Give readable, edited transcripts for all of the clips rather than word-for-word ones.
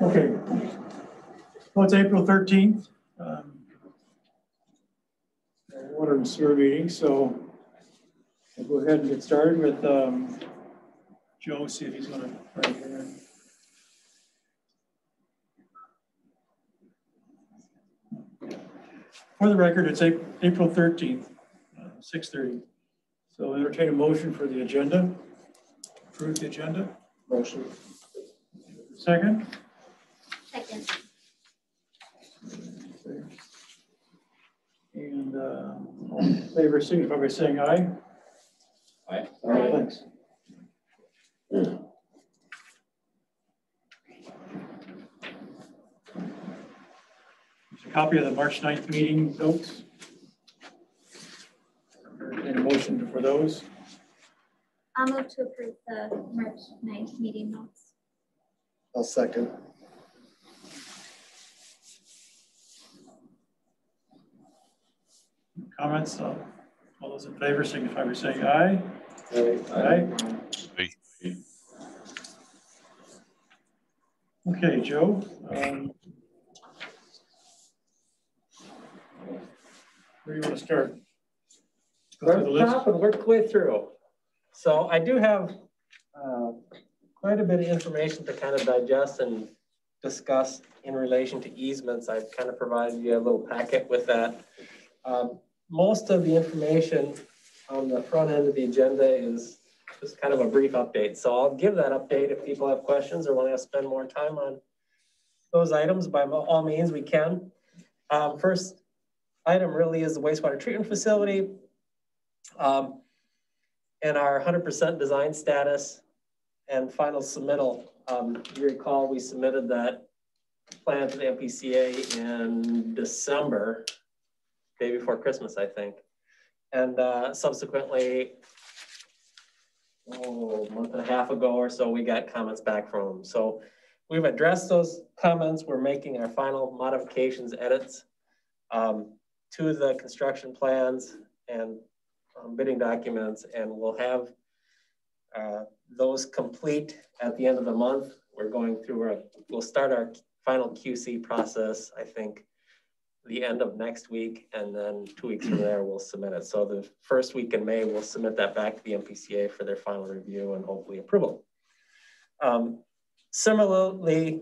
Okay, well, it's April 13th, water and sewer meeting, so we'll go ahead and get started with Joe, see if he's going to write here. For the record, it's April 13th, 6:30. So entertain a motion for the agenda. Approve the agenda. Motion. Second. Second. And all in favor, signify by saying aye. Aye. All right, thanks. There's a copy of the March 9th meeting notes. Any motion for those? I'll move to approve the March 9th meeting notes. I'll second. Comments? All those in favor signify by saying aye. Aye. Aye. Okay, Joe. Where do you want to start? Start at the top and work the way through. So I do have quite a bit of information to kind of digest and discuss in relation to easements. I've kind of provided you a little packet with that. Most of the information on the front end of the agenda is just kind of a brief update. So I'll give that update if people have questions or want to spend more time on those items. By all means, we can. First item really is the wastewater treatment facility. And our 100% design status and final submittal. You recall we submitted that plan to the MPCA in December, day before Christmas, I think. And subsequently, a month and a half ago or so, we got comments back from them. So we've addressed those comments. We're making our final modifications, edits to the construction plans and bidding documents, and we'll have those complete at the end of the month. We're going through, we'll start our final QC process, I think, the end of next week, and then 2 weeks from there, we'll submit it. So the first week in May, we'll submit that back to the MPCA for their final review and hopefully approval. Similarly,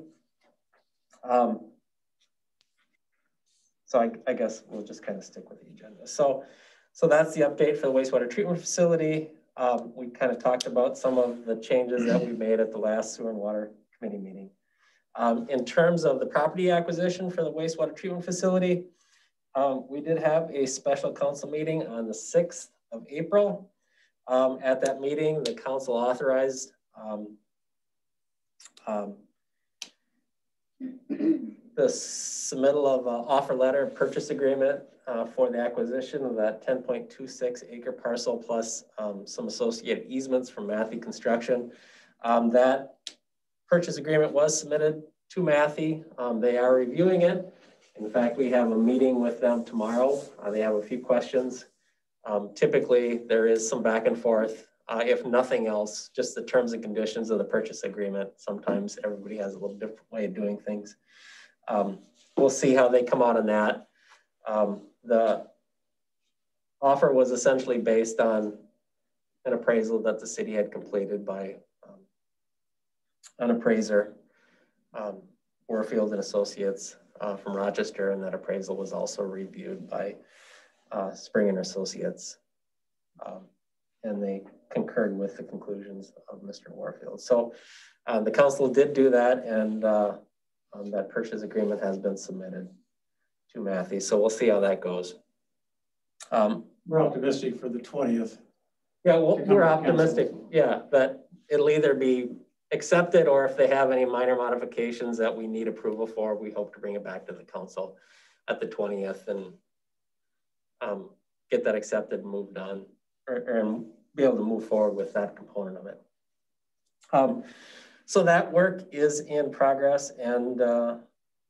so I guess we'll just kind of stick with the agenda. So that's the update for the wastewater treatment facility. We kind of talked about some of the changes that we made at the last sewer and water committee meeting. In terms of the property acquisition for the wastewater treatment facility, we did have a special council meeting on the 6th of April. At that meeting, the council authorized the submittal of an offer letter purchase agreement for the acquisition of that 10.26 acre parcel plus some associated easements from Matthew Construction. That purchase agreement was submitted to Matthew. They are reviewing it. In fact, we have a meeting with them tomorrow. They have a few questions. Typically, there is some back and forth. If nothing else, just the terms and conditions of the purchase agreement. Sometimes everybody has a little different way of doing things. We'll see how they come out on that. The offer was essentially based on an appraisal that the city had completed by an appraiser, Warfield and Associates from Rochester, and that appraisal was also reviewed by Spring and Associates. And they concurred with the conclusions of Mr. Warfield. So the council did do that, and that purchase agreement has been submitted to Matthew. So we'll see how that goes. We're optimistic for the 20th. Yeah, well, we're optimistic, yeah, that it'll either be accepted or if they have any minor modifications that we need approval for, we hope to bring it back to the council at the 20th and get that accepted and moved on or be able to move forward with that component of it. So that work is in progress and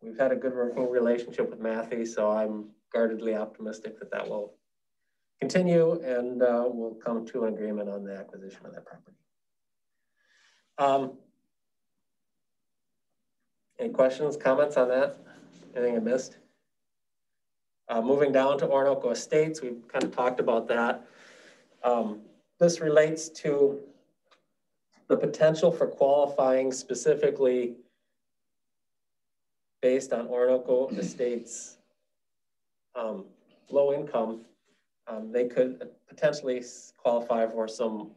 we've had a good working relationship with Matthew, so I'm guardedly optimistic that that will continue and we'll come to an agreement on the acquisition of that property. Any questions, comments on that? Anything I missed? Moving down to Orinoco Estates, we've kind of talked about that. This relates to the potential for qualifying specifically based on Orinoco Estates low income. They could potentially qualify for some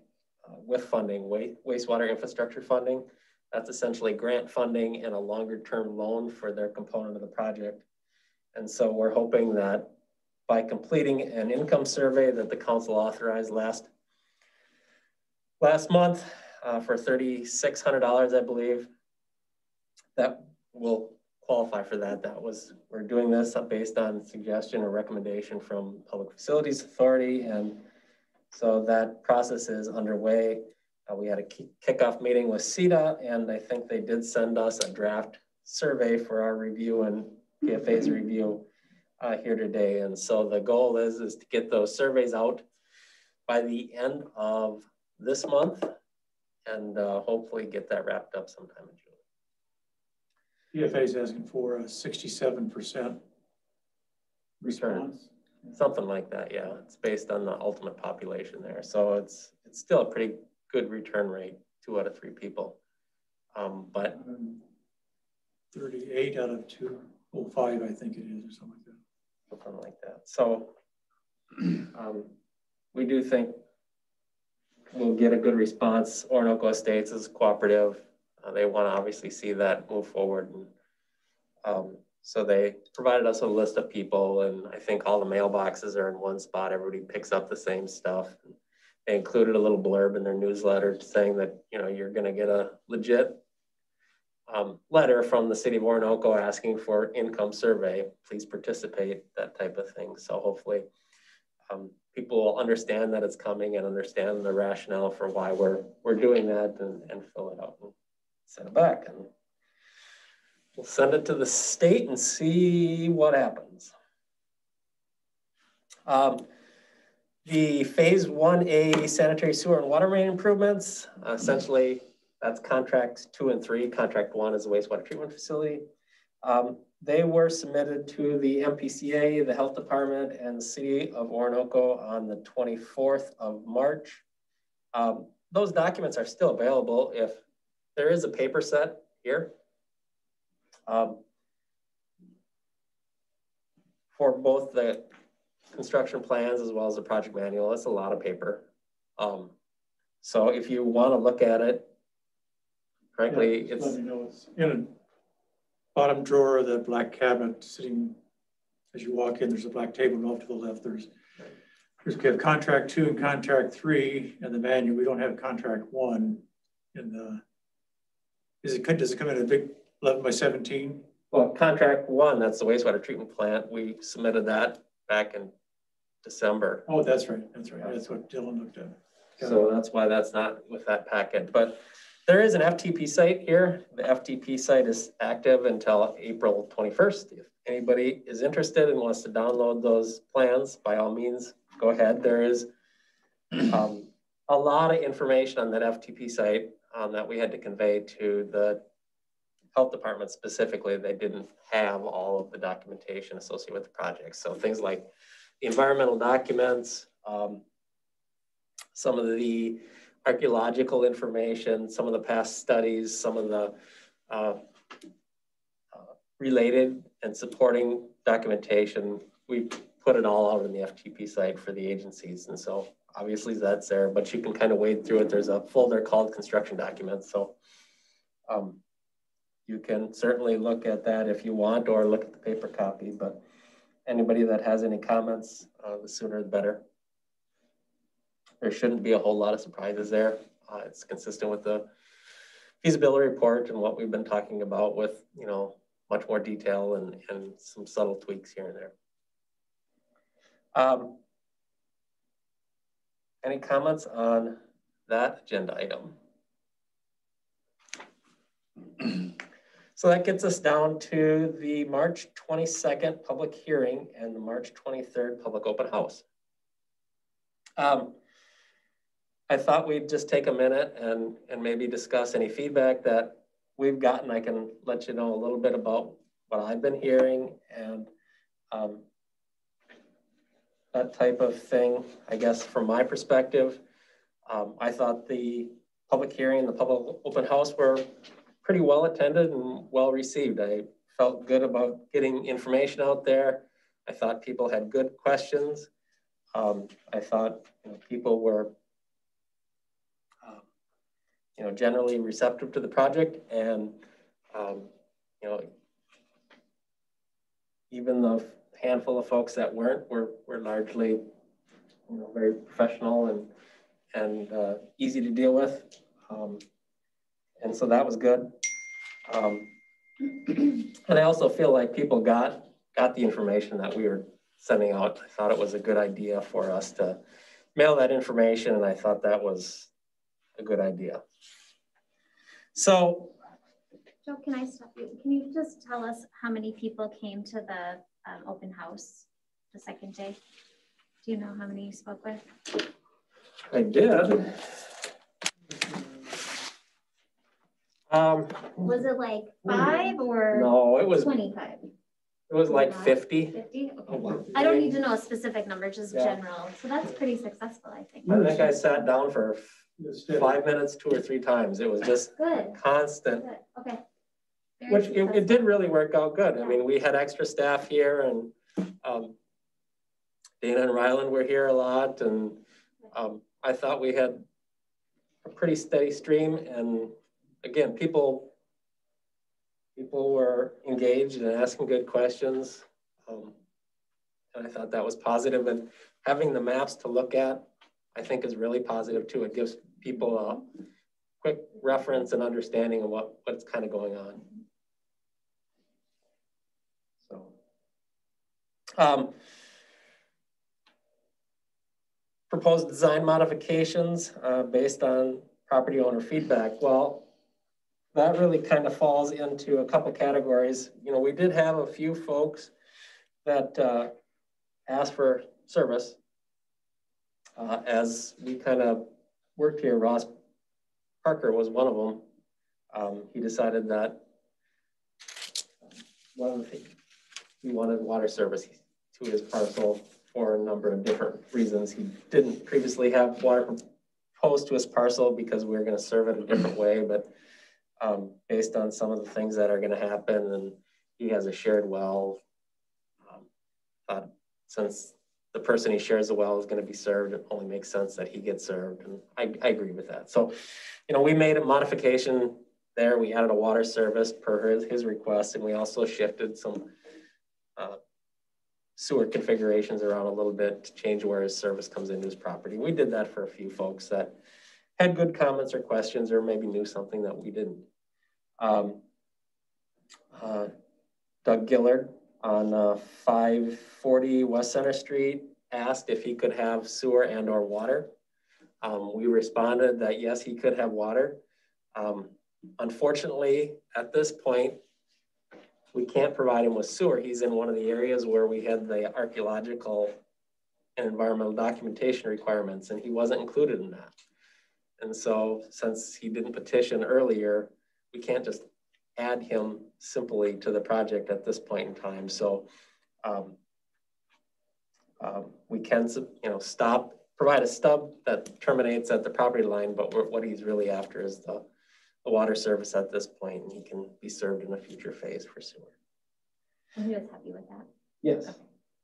WIF funding, wastewater infrastructure funding. That's essentially grant funding and a longer term loan for their component of the project. And so we're hoping that by completing an income survey that the council authorized last month for $3,600, I believe, that will qualify for that. We're doing this based on suggestion or recommendation from Public Facilities Authority. And so that process is underway. We had a kickoff meeting with CETA, and I think they did send us a draft survey for our review and PFA's review here today. And so the goal is to get those surveys out by the end of this month and hopefully get that wrapped up sometime in June. PFA is asking for a 67% response. Something like that, yeah. It's based on the ultimate population there. So it's still a pretty good return rate, 2 out of 3 people. But 38 out of 205, I think it is, or something like that. Something like that. So we do think we'll get a good response. Orinoco Estates is cooperative. They want to obviously see that move forward. And so they provided us a list of people, and I think all the mailboxes are in one spot. Everybody picks up the same stuff. They included a little blurb in their newsletter saying that, you know, you're going to get a legit letter from the city of Orinoco asking for income survey. Please participate, that type of thing. So hopefully people will understand that it's coming and understand the rationale for why we're doing that and fill it out and send it back. And we'll send it to the state and see what happens. The phase 1A sanitary sewer and water main improvements, essentially that's contracts 2 and 3. Contract 1 is the wastewater treatment facility. They were submitted to the MPCA, the health department, and the city of Orinoco on the 24th of March. Those documents are still available. If there is a paper set here for both the construction plans as well as the project manual. That's a lot of paper. So if you want to look at it, frankly, yeah, let me know. It's in a bottom drawer of the black cabinet sitting as you walk in. There's a black table, and off to the left we have contract 2 and contract 3 and the manual. We don't have contract 1 in the. Does it come in a big 11 by 17? Well, contract 1, that's the wastewater treatment plant. We submitted that back in December. Oh, that's right. That's right. That's what Dylan looked at. So that's why that's not with that packet. But there is an FTP site here. The FTP site is active until April 21st. If anybody is interested and wants to download those plans, by all means, go ahead. There is a lot of information on that FTP site that we had to convey to the health department specifically. They didn't have all of the documentation associated with the project. So things like the environmental documents, some of the archaeological information, some of the past studies, some of the related and supporting documentation. We put it all out on the FTP site for the agencies. And so obviously that's there, but you can kind of wade through it. There's a folder called construction documents. So you can certainly look at that if you want, or look at the paper copy, but anybody that has any comments, the sooner the better. There shouldn't be a whole lot of surprises there. It's consistent with the feasibility report and what we've been talking about with, you know, much more detail and some subtle tweaks here and there. Any comments on that agenda item? So that gets us down to the March 22nd public hearing and the March 23rd public open house. I thought we'd just take a minute and maybe discuss any feedback that we've gotten. I can let you know a little bit about what I've been hearing and that type of thing. I guess from my perspective, I thought the public hearing and the public open house were pretty well attended and well received. I felt good about getting information out there. I thought people had good questions. I thought, you know, people were you know, generally receptive to the project, and you know, even the handful of folks that weren't were largely, you know, very professional and easy to deal with, and so that was good. And I also feel like people got the information that we were sending out. I thought it was a good idea for us to mail that information, and I thought that was a good idea. So, Joe, can I stop you? Can you just tell us how many people came to the open house the second day? Do you know how many you spoke with? I did. Was it like 5 or no, it was 25? It was like 50. 50? Okay. Oh, wow. I don't need to know a specific number, just Yeah. general. So that's pretty successful, I think. I think I sat down for 5 minutes, 2 or 3 times. It was just Good. constant. Good. Okay. Very Which it did really work out good. Yeah. I mean, we had extra staff here, and Dana and Ryland were here a lot, and I thought we had a pretty steady stream. And again, people were engaged and asking good questions, and I thought that was positive. And having the maps to look at, I think, is really positive too. It gives people a quick reference and understanding of what's kind of going on. So, proposed design modifications based on property owner feedback. Well, that really kind of falls into a couple categories. You know, we did have a few folks that asked for service. As we kind of worked here, Ross Parker was one of them. He decided that one of the things, he wanted water service to his parcel for a number of different reasons. He didn't previously have water proposed to his parcel because we were going to serve it a different way, but based on some of the things that are going to happen, and he has a shared well, since the person he shares the well is going to be served, it only makes sense that he gets served, and I agree with that. So, you know, we made a modification there. We added a water service per his request, and we also shifted some sewer configurations around a little bit to change where his service comes into his property. We did that for a few folks that had good comments or questions, or maybe knew something that we didn't. Doug Gillard on 540 West Center Street asked if he could have sewer and or water. We responded that yes, he could have water. Unfortunately, at this point, we can't provide him with sewer. He's in one of the areas where we had the archaeological and environmental documentation requirements, and he wasn't included in that. And so since he didn't petition earlier, we can't just add him simply to the project at this point in time. So we can, you know, provide a stub that terminates at the property line, but what he's really after is the water service at this point, and he can be served in a future phase for sewer. And he was happy with that? Yes. Okay.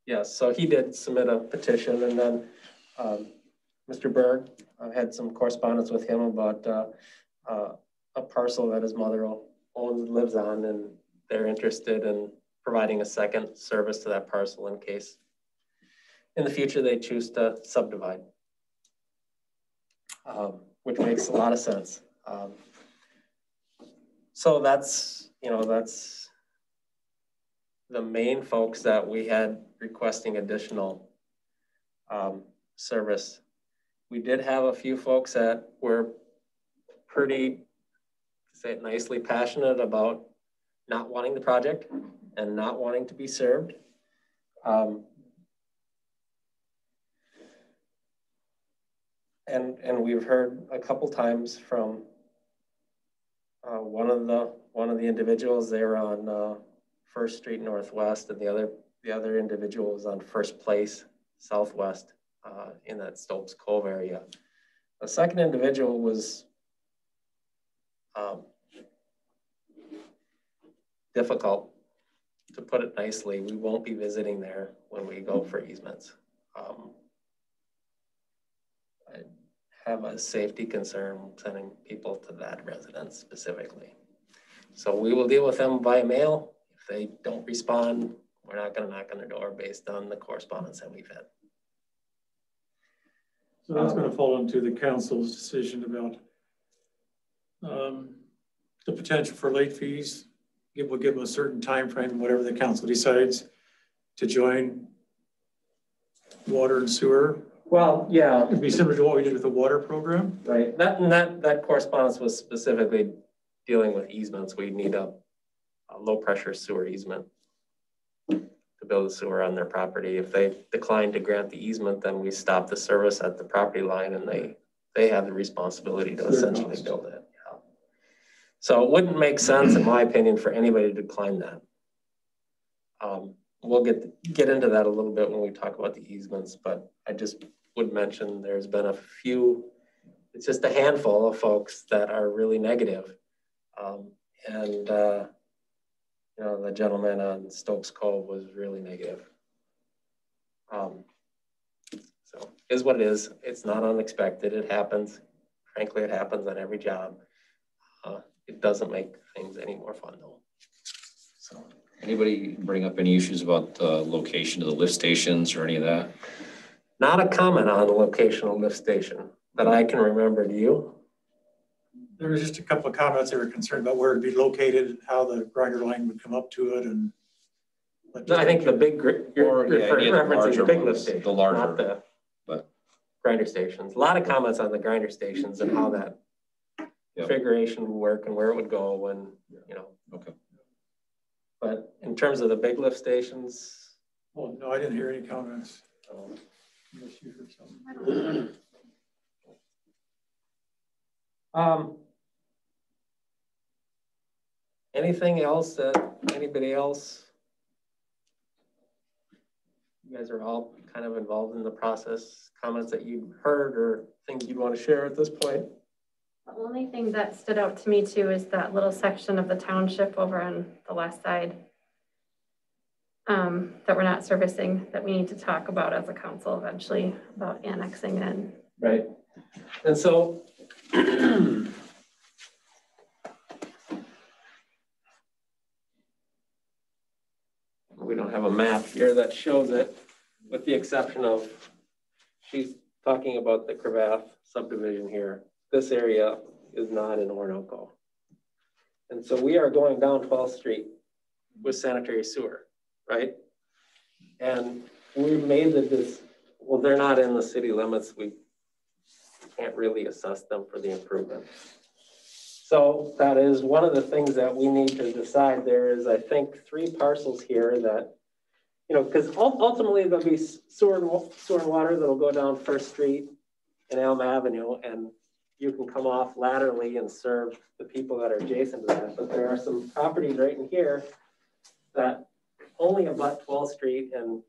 Yes, so he did submit a petition, and then Mr. Berg, I had some correspondence with him about a parcel that his mother lives on, and they're interested in providing a second service to that parcel in case in the future they choose to subdivide, which makes a lot of sense. So that's the main folks that we had requesting additional service. We did have a few folks that were pretty, say it nicely, passionate about not wanting the project and not wanting to be served. And we've heard a couple times from one of the individuals. They were on First Street Northwest, and the other individual was on First Place Southwest in that Stokes Cove area. The second individual was difficult, to put it nicely. We won't be visiting there when we go for easements. I have a safety concern sending people to that residence specifically. So we will deal with them by mail. If they don't respond, we're not going to knock on their door based on the correspondence that we've had. So that's going to fall into the council's decision about the potential for late fees. We'll give them a certain time frame, whatever the council decides to join water and sewer. Well, yeah, It'd be similar to what we did with the water program. right. That correspondence was specifically dealing with easements. We need a low pressure sewer easement to build a sewer on their property. If they decline to grant the easement, then we stop the service at the property line, and they have the responsibility to essentially build it. Yeah. So it wouldn't make sense, in my opinion, for anybody to decline that. We'll get into that a little bit when we talk about the easements, but I just would mention there's been a few, it's just a handful of folks that are really negative. You know, the gentleman on Stokes Cove was really negative. So is what it is. It's not unexpected. It happens. Frankly, it happens on every job. It doesn't make things any more fun though. So. Anybody bring up any issues about the location of the lift stations or any of that? Not a comment on the location of the lift station that I can remember. Do you? There was just a couple of comments they were concerned about where it'd be located, how the grinder line would come up to it, and. I think the big, you're referencing the big lift station, the larger, not the grinder stations. A lot of comments on the grinder stations and how that configuration would work and where it would go when, you know. Okay. But in terms of the big lift stations. Well, no, I didn't hear any comments. Unless you heard something. Anything else that anybody else? You guys are all kind of involved in the process. Comments that you heard or things you'd want to share at this point? The only thing that stood out to me too is that little section of the township over on the left side that we're not servicing, that we need to talk about as a council eventually about annexing in. Right. And so we don't have a map here that shows it, with the exception of, she's talking about the Cravath subdivision here. This area is not in Orinoco. And so we are going down 12th Street with sanitary sewer, right? And we made this, well, they're not in the city limits. We can't really assess them for the improvement. So that is one of the things that we need to decide. There is, I think, 3 parcels here that, you know, because ultimately there'll be sewer and water that'll go down First Street and Elm Avenue, and you can come off laterally and serve the people that are adjacent to that. But there are some properties right in here that only abut 12th Street, and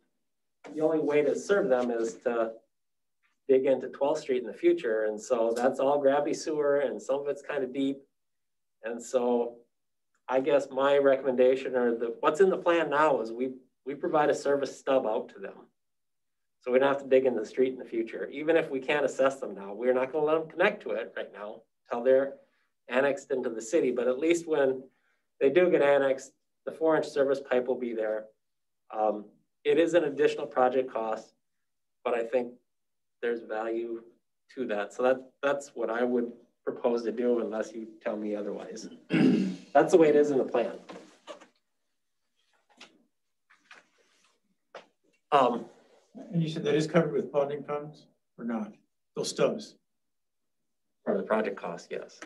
the only way to serve them is to dig into 12th Street in the future. And so that's all gravity sewer, and some of it's kind of deep. And so I guess my recommendation, or what's in the plan now, is we provide a service stub out to them. So we don't have to dig into the street in the future. Even if we can't assess them now, we're not going to let them connect to it right now until they're annexed into the city. But at least when They do get annexed. The 4-inch service pipe will be there. It is an additional project cost, but I think there's value to that. So that's what I would propose to do unless you tell me otherwise. That's the way it is in the plan. And you said that is covered with bonding funds or not? Those stubs? For the project cost, yes.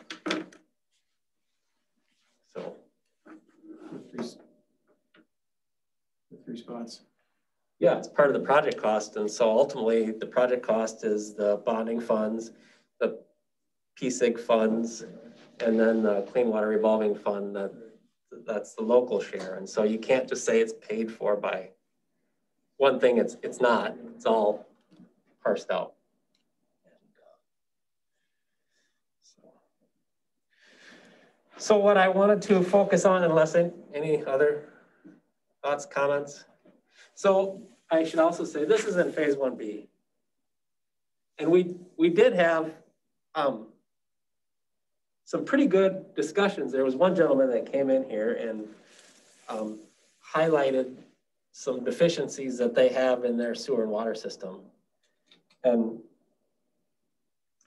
So. Three spots. Yeah, it's part of the project cost. And so ultimately the project cost is the bonding funds, the PSIG funds, and then the Clean Water Revolving Fund, that's the local share. And so you can't just say it's paid for by one thing. It's not, it's all parsed out. So what I wanted to focus on, unless any other thoughts, comments. So I should also say this is in phase 1B. And we did have some pretty good discussions. There was one gentleman that came in here and highlighted some deficiencies that they have in their sewer and water system and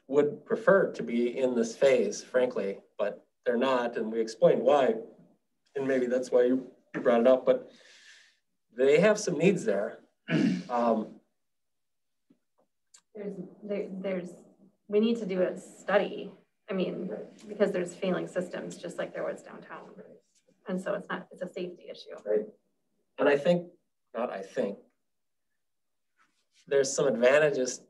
would prefer to be in this phase, frankly, but they're not. And we explained why, and maybe that's why you brought it up, but they have some needs there. We need to do a study. I mean, because there's failing systems just like there was downtown. And so it's a safety issue. Right. And there's some advantages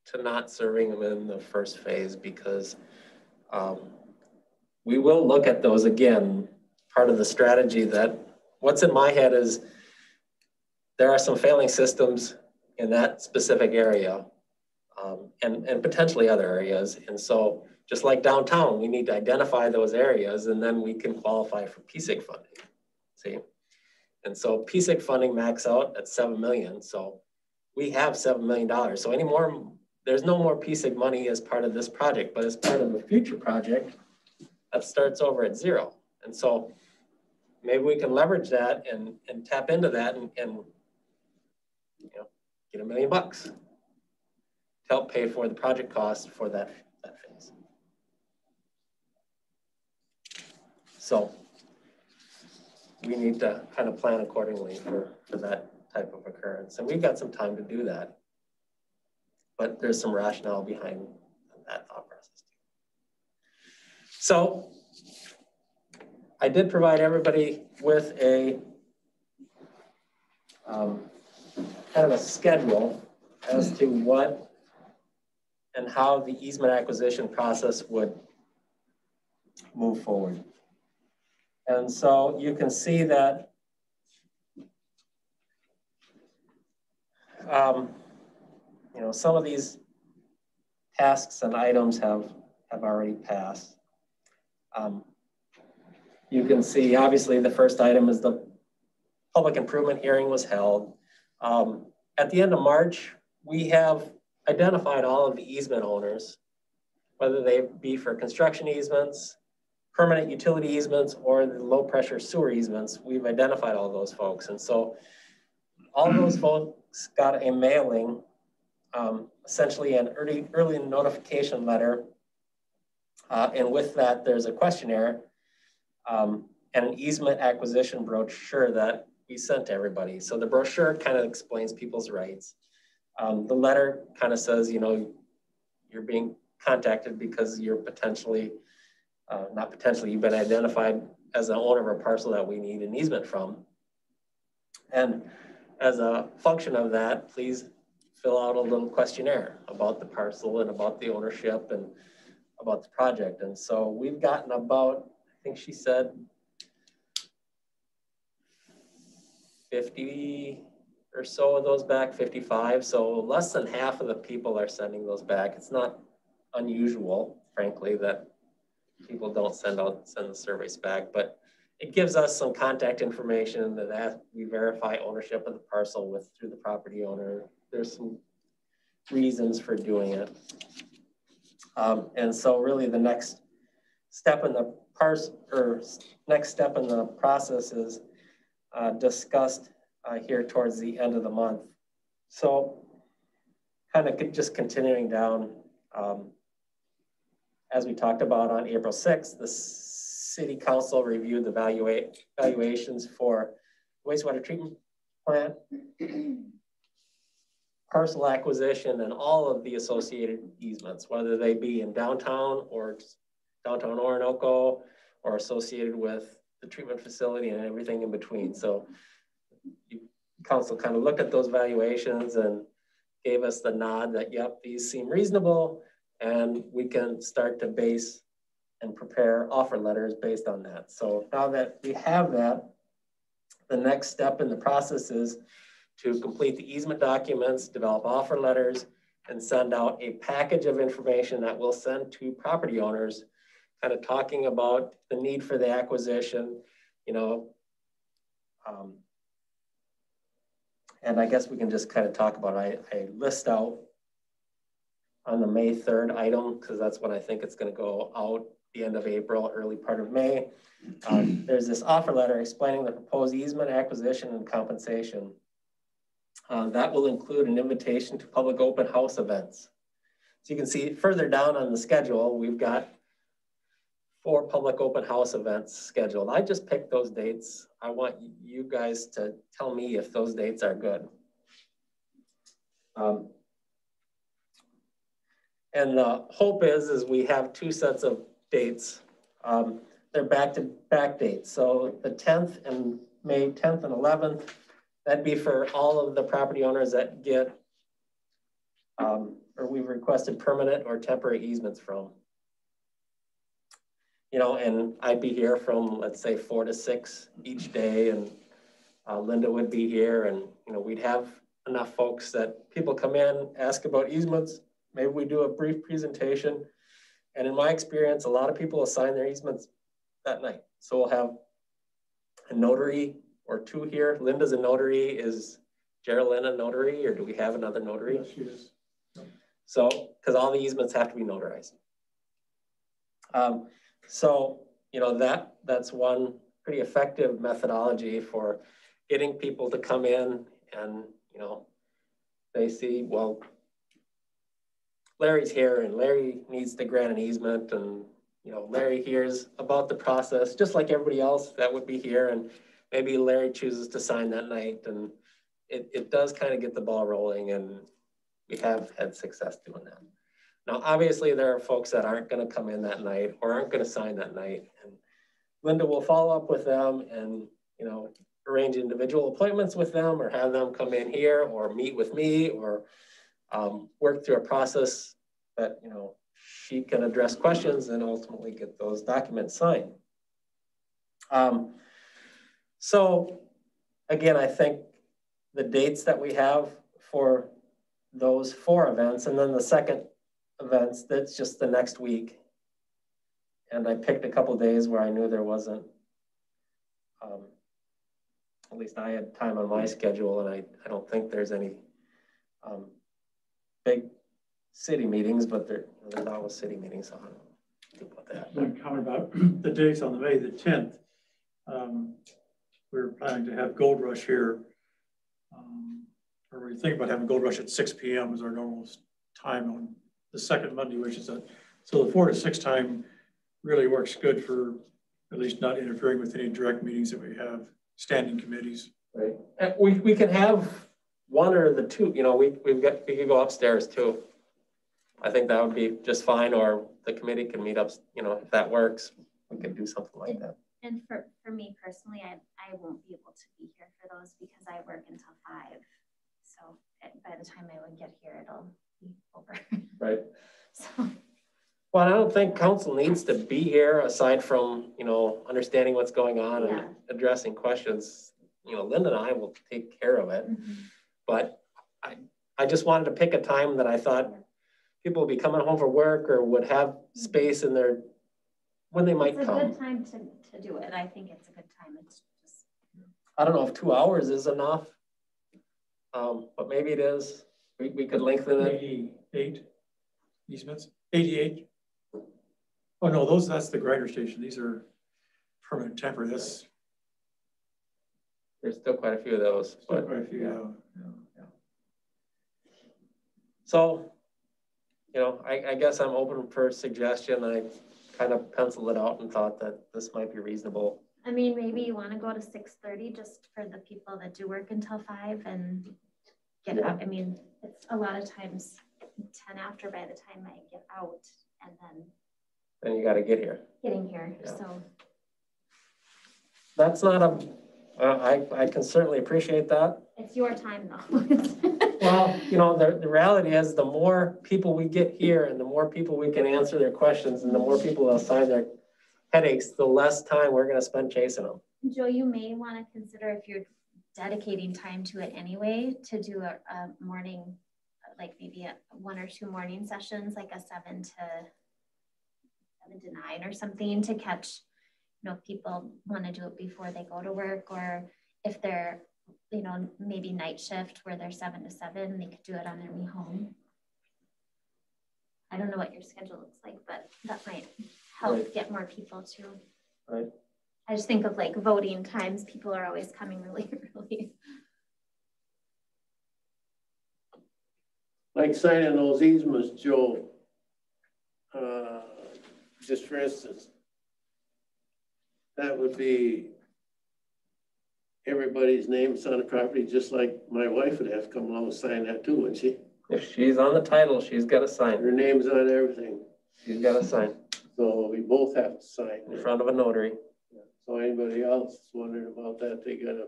to not serving them in the first phase because we will look at those again. Part of the strategy that what's in my head is there are some failing systems in that specific area and potentially other areas. And so just like downtown, we need to identify those areas and then we can qualify for PSIG funding, see? And so PSIG funding max out at 7 million. So we have $7 million. So there's no more PSIG money as part of this project, but as part of the future project, that starts over at 0. And so maybe we can leverage that and tap into that and get $1 million to help pay for the project costs for that phase. So we need to kind of plan accordingly for that type of occurrence. And we've got some time to do that, but there's some rationale behind that thought process. So I did provide everybody with a kind of a schedule as to what and how the easement acquisition process would move forward. And so you can see that some of these tasks and items have already passed. You can see, obviously, the first item is the public improvement hearing was held. At the end of March, we have identified all of the easement owners, whether they be for construction easements, permanent utility easements, or the low pressure sewer easements. We've identified all those folks. And so all those folks got a mailing, essentially an early notification letter. And with that, there's a questionnaire and an easement acquisition brochure that we sent to everybody. So the brochure kind of explains people's rights. The letter kind of says, you're being contacted because you're potentially, not potentially, you've been identified as an owner of a parcel that we need an easement from. And as a function of that, please fill out a little questionnaire about the parcel and about the ownership and about the project. And so we've gotten about, I think she said, 50 or so of those back, 55. So less than half of the people are sending those back. It's not unusual, frankly, that people don't send the surveys back, but it gives us some contact information that we verify ownership of the parcel through the property owner. There's some reasons for doing it. And so really the next step in the next step in the process is discussed here towards the end of the month. So kind of just continuing down, as we talked about on April 6th, the City Council reviewed the valuations for wastewater treatment plant, parcel acquisition, and all of the associated easements, whether they be in downtown Orinoco, or associated with the treatment facility and everything in between. So council kind of looked at those valuations and gave us the nod that, yep, these seem reasonable, and we can start to base and prepare offer letters based on that. So now that we have that, the next step in the process is to complete the easement documents, develop offer letters, and send out a package of information that we'll send to property owners, kind of talking about the need for the acquisition, you know, and I guess we can just kind of talk about, I list out on the May 3rd item, because that's when I think it's going to go out, the end of April, early part of May. There's this offer letter explaining the proposed easement acquisition and compensation. That will include an invitation to public open house events. So you can see further down on the schedule, we've got 4 public open house events scheduled. I just picked those dates. I want you guys to tell me if those dates are good. And the hope is we have 2 sets of dates. They're back-to-back dates. So the 10th and May 10th and 11th, that'd be for all of the property owners that get, or we've requested permanent or temporary easements from. You know, and I'd be here from, let's say, 4 to 6 each day, and Linda would be here, and, you know, we'd have enough folks that people come in, ask about easements. Maybe we do a brief presentation. And in my experience, a lot of people assign their easements that night. So we'll have a notary or 2 here. Linda's a notary. Is Geraldine a notary, or do we have another notary? Yes, she is. So, because all the easements have to be notarized. So, you know, that's one pretty effective methodology for getting people to come in and, you know, they see, well, Larry's here and Larry needs to grant an easement, and, you know, Larry hears about the process just like everybody else that would be here, and maybe Larry chooses to sign that night, and it does kind of get the ball rolling, and we have had success doing that. Now, obviously there are folks that aren't going to come in that night or aren't going to sign that night, and Linda will follow up with them and, you know, arrange individual appointments with them, or have them come in here or meet with me, or work through a process that, you know, she can address questions and ultimately get those documents signed. So again, I think the dates that we have for those 4 events, and then the second events, that's just the next week. And I picked a couple of days where I knew there wasn't, at least I had time on my schedule, and I don't think there's any big city meetings, but there's always city meetings, so I don't know about that. One comment about the dates on the May the 10th. We're planning to have Gold Rush here. Or we think about having Gold Rush at 6 p.m. as our normal time on the second Monday, which is so the 4 to 6 time really works good for at least not interfering with any direct meetings that we have, standing committees. Right. And we can have 1 or the 2, you know, we could go upstairs too. I think that would be just fine, or the committee can meet up, you know, if that works, we could do something like that. And for me personally, I won't be able to be here for those because I work until 5. So by the time I would get here, it'll be over. Right. So. Well, I don't think council needs to be here aside from, you know, understanding what's going on and addressing questions. You know, Linda and I will take care of it. Mm-hmm. But I just wanted to pick a time that I thought people would be coming home from work or would have space in their, when they might come. It's a good time to do it. I think it's a good time. It's just. I don't know if 2 hours is enough, but maybe it is. We could lengthen it. 88 easements, 88. Oh, no, that's the grinder station. These are permanent temporary. That's There's still quite a few of those. still But, quite a few, yeah. yeah. So, you know, I guess I'm open for suggestion. I kind of penciled it out and thought that this might be reasonable. I mean, maybe you want to go to 6:30 just for the people that do work until 5 and get out. I mean, it's a lot of times 10 after by the time I get out and Then you got to get here. getting here. Yeah. So That's not I can certainly appreciate that. it's your time though. Well, you know, the reality is the more people we get here and the more people we can answer their questions and the more people assign their headaches, the less time we're going to spend chasing them. Joe, you may want to consider if you're dedicating time to it anyway, to do a morning, like maybe 1 or 2 morning sessions, like a 7 to 9 or something, to catch, you know, if people want to do it before they go to work, or if they're, you know, maybe night shift where they're 7 to 7, they could do it on their way home. I don't know what your schedule looks like, but that might help get more people too. Right. I just think of like voting times, people are always coming really early. Like signing those easements, Joe, just for instance, that would be everybody's names on the property, just like my wife would have to come along and sign that too, wouldn't she? If she's on the title, she's got to sign. Her name's on everything. She's got to sign So we both have to sign. in front of a notary. So anybody else is wondering about that, they gotta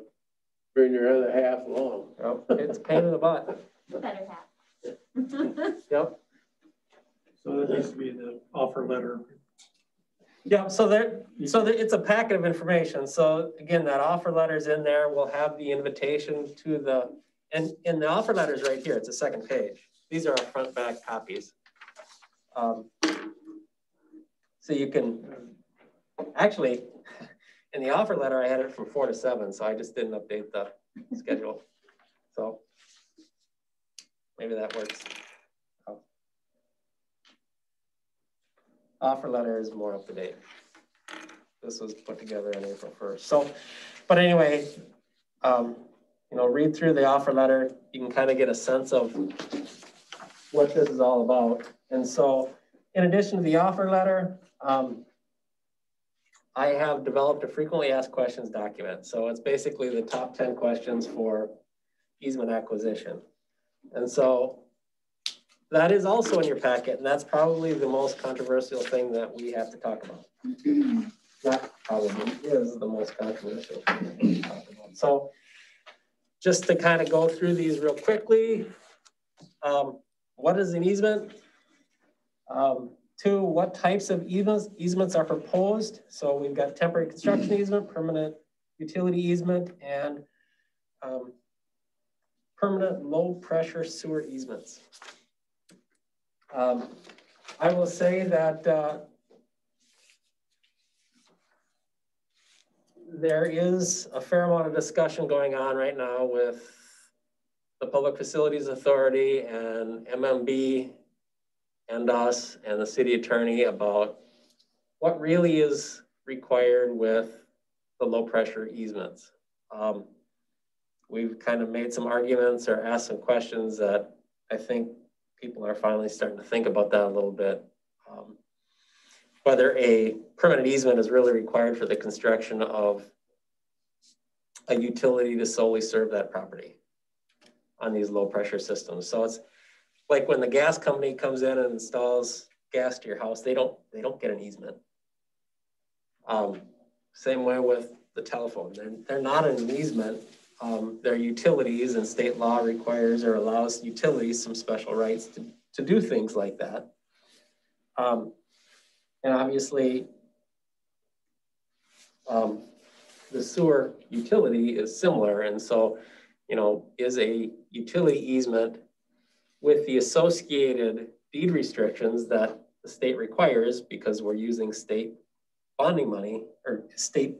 bring their other half along. Well, it's a pain in the butt. Better have. Yep. So that needs to be the offer letter. Yeah, so it's a packet of information. So again, that offer letter's in there. We'll have the invitation to and the offer letter's right here. It's the second page. These are our front back copies. So you can, actually, in the offer letter, I had it from 4 to 7, so I just didn't update the schedule. So maybe that works. Offer letter is more up to date. This was put together on April 1st. So, but anyway, you know, read through the offer letter. You can kind of get a sense of what this is all about. And so in addition to the offer letter, I have developed a frequently asked questions document. So it's basically the top 10 questions for easement acquisition. And so that is also in your packet, and that's probably the most controversial thing that we have to talk about. That probably is the most controversial thing that we talk about. So just to kind of go through these real quickly, what is an easement? 2, what types of easements are proposed? So we've got temporary construction easement, permanent utility easement, and permanent low pressure sewer easements. I will say that there is a fair amount of discussion going on right now with the Public Facilities Authority and MMB and us and the city attorney about what really is required with the low pressure easements. We've kind of made some arguments or asked some questions that I think people are finally starting to think about that a little bit. Whether a permanent easement is really required for the construction of a utility to solely serve that property on these low pressure systems. So it's like when the gas company comes in and installs gas to your house, they don't get an easement. Same way with the telephone. They're not an easement. They're utilities, and state law requires or allows utilities some special rights to do things like that. And obviously, the sewer utility is similar. And so, you know, is a utility easement with the associated deed restrictions that the state requires, because we're using state bonding money or state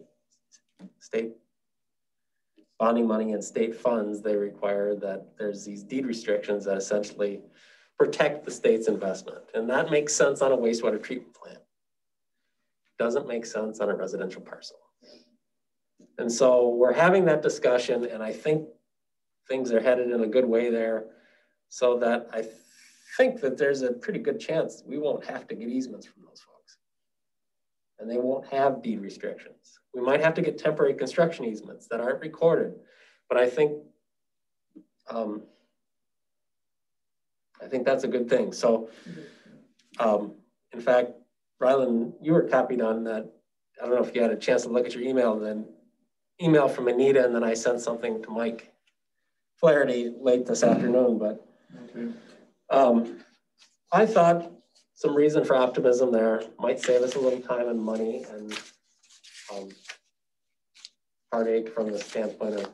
bonding money and state funds. They require that there's these deed restrictions that essentially protect the state's investment. And that makes sense on a wastewater treatment plant. doesn't make sense on a residential parcel. And so we're having that discussion, and I think things are headed in a good way there, so that I think that there's a pretty good chance we won't have to get easements from those folks. And they won't have deed restrictions. We might have to get temporary construction easements that aren't recorded, but I think that's a good thing. So, in fact, Rylan, you were copied on that. I don't know if you had a chance to look at your email, and then email from Anita, and then I sent something to Mike Flaherty late this afternoon, but I thought some reason for optimism there might save us a little time and money and heartache from the standpoint of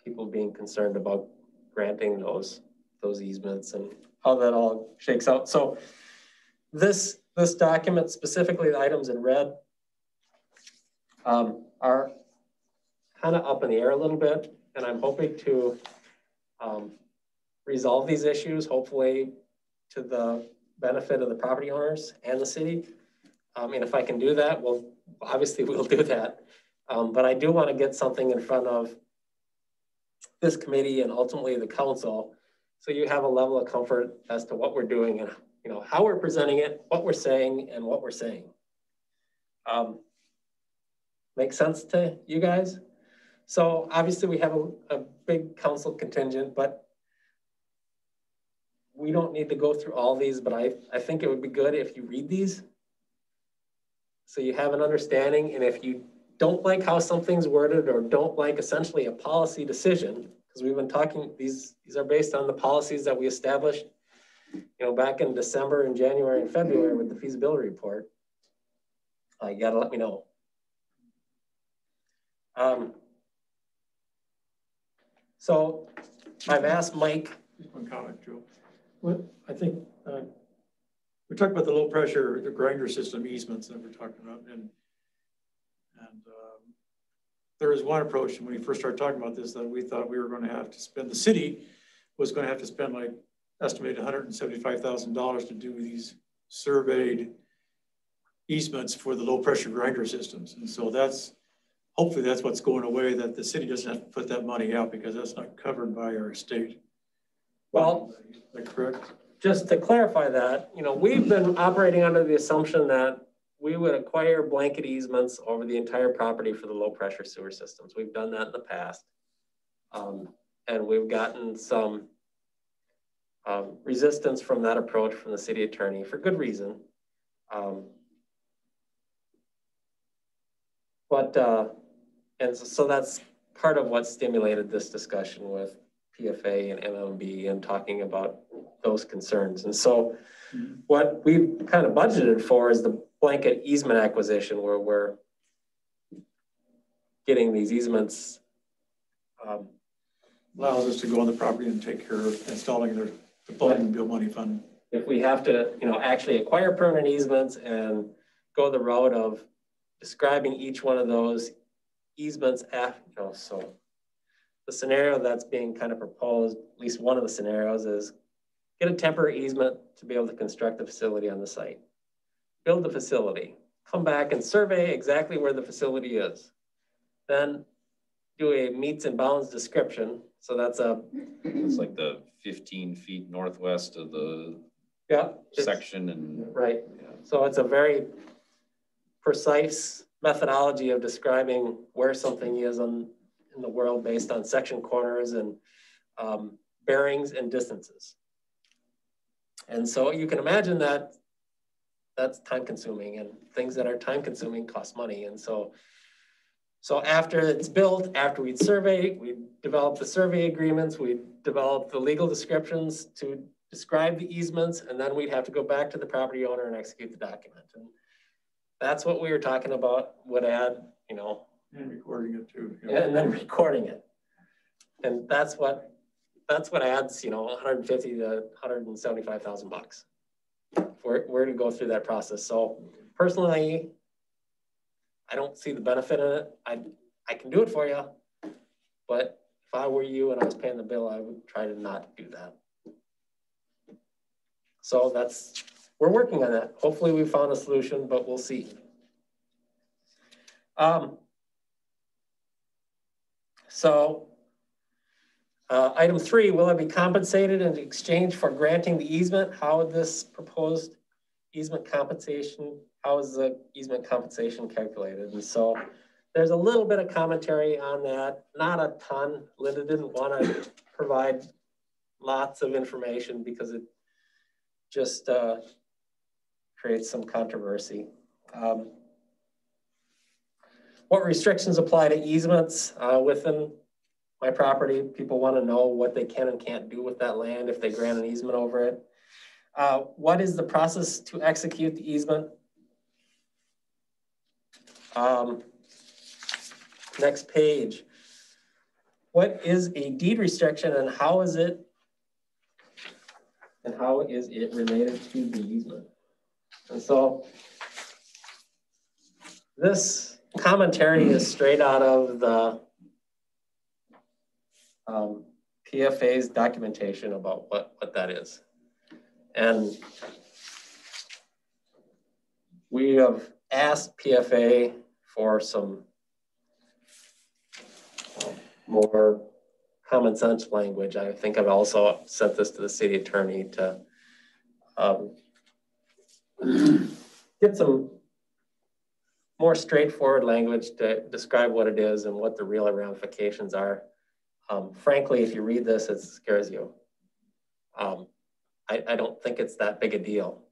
people being concerned about granting those easements and how that all shakes out. So this document, specifically the items in red, are kind of up in the air a little bit, and I'm hoping to resolve these issues, hopefully to the benefit of the property owners and the city. And if I can do that, well, obviously we'll do that. But I do want to get something in front of this committee and ultimately the council, so you have a level of comfort as to what we're doing and how we're presenting it, what we're saying, and what we're saying. Make sense to you guys? So obviously we have a big council contingent, but we don't need to go through all these, but I think it would be good if you read these so you have an understanding. And if you don't like how something's worded or don't like essentially a policy decision, because we've been talking, these are based on the policies that we established, back in December and January and February with the feasibility report, you gotta let me know. So I've asked Mike. Just one comment, Joe. Well, I think we talked about the low pressure, the grinder system easements that we're talking about, and there is one approach when we first started talking about this that we thought we were going to have to spend. The city was going to have to spend like estimated $175,000 to do these surveyed easements for the low pressure grinder systems, and so hopefully that's what's going away. That the city doesn't have to put that money out because that's not covered by our state. Well, is that correct? Just to clarify that, we've been operating under the assumption that we would acquire blanket easements over the entire property for the low pressure sewer systems. We've done that in the past. And we've gotten some resistance from that approach from the city attorney for good reason. And so that's part of what stimulated this discussion with PFA and MMB and talking about those concerns. And so what we've kind of budgeted for is the blanket easement acquisition, where we're getting these easements. Allows us to go on the property and take care of installing the flood and bill money fund. If we have to, actually acquire permanent easements and go the route of describing each one of those easements after, so the scenario that's being kind of proposed, at least one of the scenarios, is get a temporary easement to be able to construct the facility on the site. Build the facility, come back and survey exactly where the facility is. Then do a meets and bounds description. So that's it's like the 15 feet northwest of the section and right. Yeah. So it's a very precise methodology of describing where something is in the world based on section corners and bearings and distances. And so you can imagine that that's time consuming, and things that are time consuming cost money. And so after it's built, after we'd survey, we develop the survey agreements, we develop the legal descriptions to describe the easements, and then we'd have to go back to the property owner and execute the document. And that's what we were talking about would add, and recording it too. And then recording it. And that's what adds, 150 to 175,000 bucks. We're to go through that process. So personally, I don't see the benefit in it. I can do it for you, but if I were you and I was paying the bill, I would try to not do that. So we're working on that. Hopefully we found a solution, but we'll see. Item 3, will it be compensated in exchange for granting the easement? How would this proposed easement compensation, how is the easement compensation calculated? And so there's a little bit of commentary on that, not a ton. Linda didn't want to provide lots of information because it just creates some controversy. What restrictions apply to easements within my property? People want to know what they can and can't do with that land if they grant an easement over it. What is the process to execute the easement? Next page. What is a deed restriction and how is it related to the easement? And so this commentary is straight out of the PFA's documentation about what that is. And we have asked PFA for some more common sense language. I think I've also sent this to the city attorney to get some more straightforward language to describe what it is and what the real ramifications are. Frankly, if you read this, it scares you. I don't think it's that big a deal.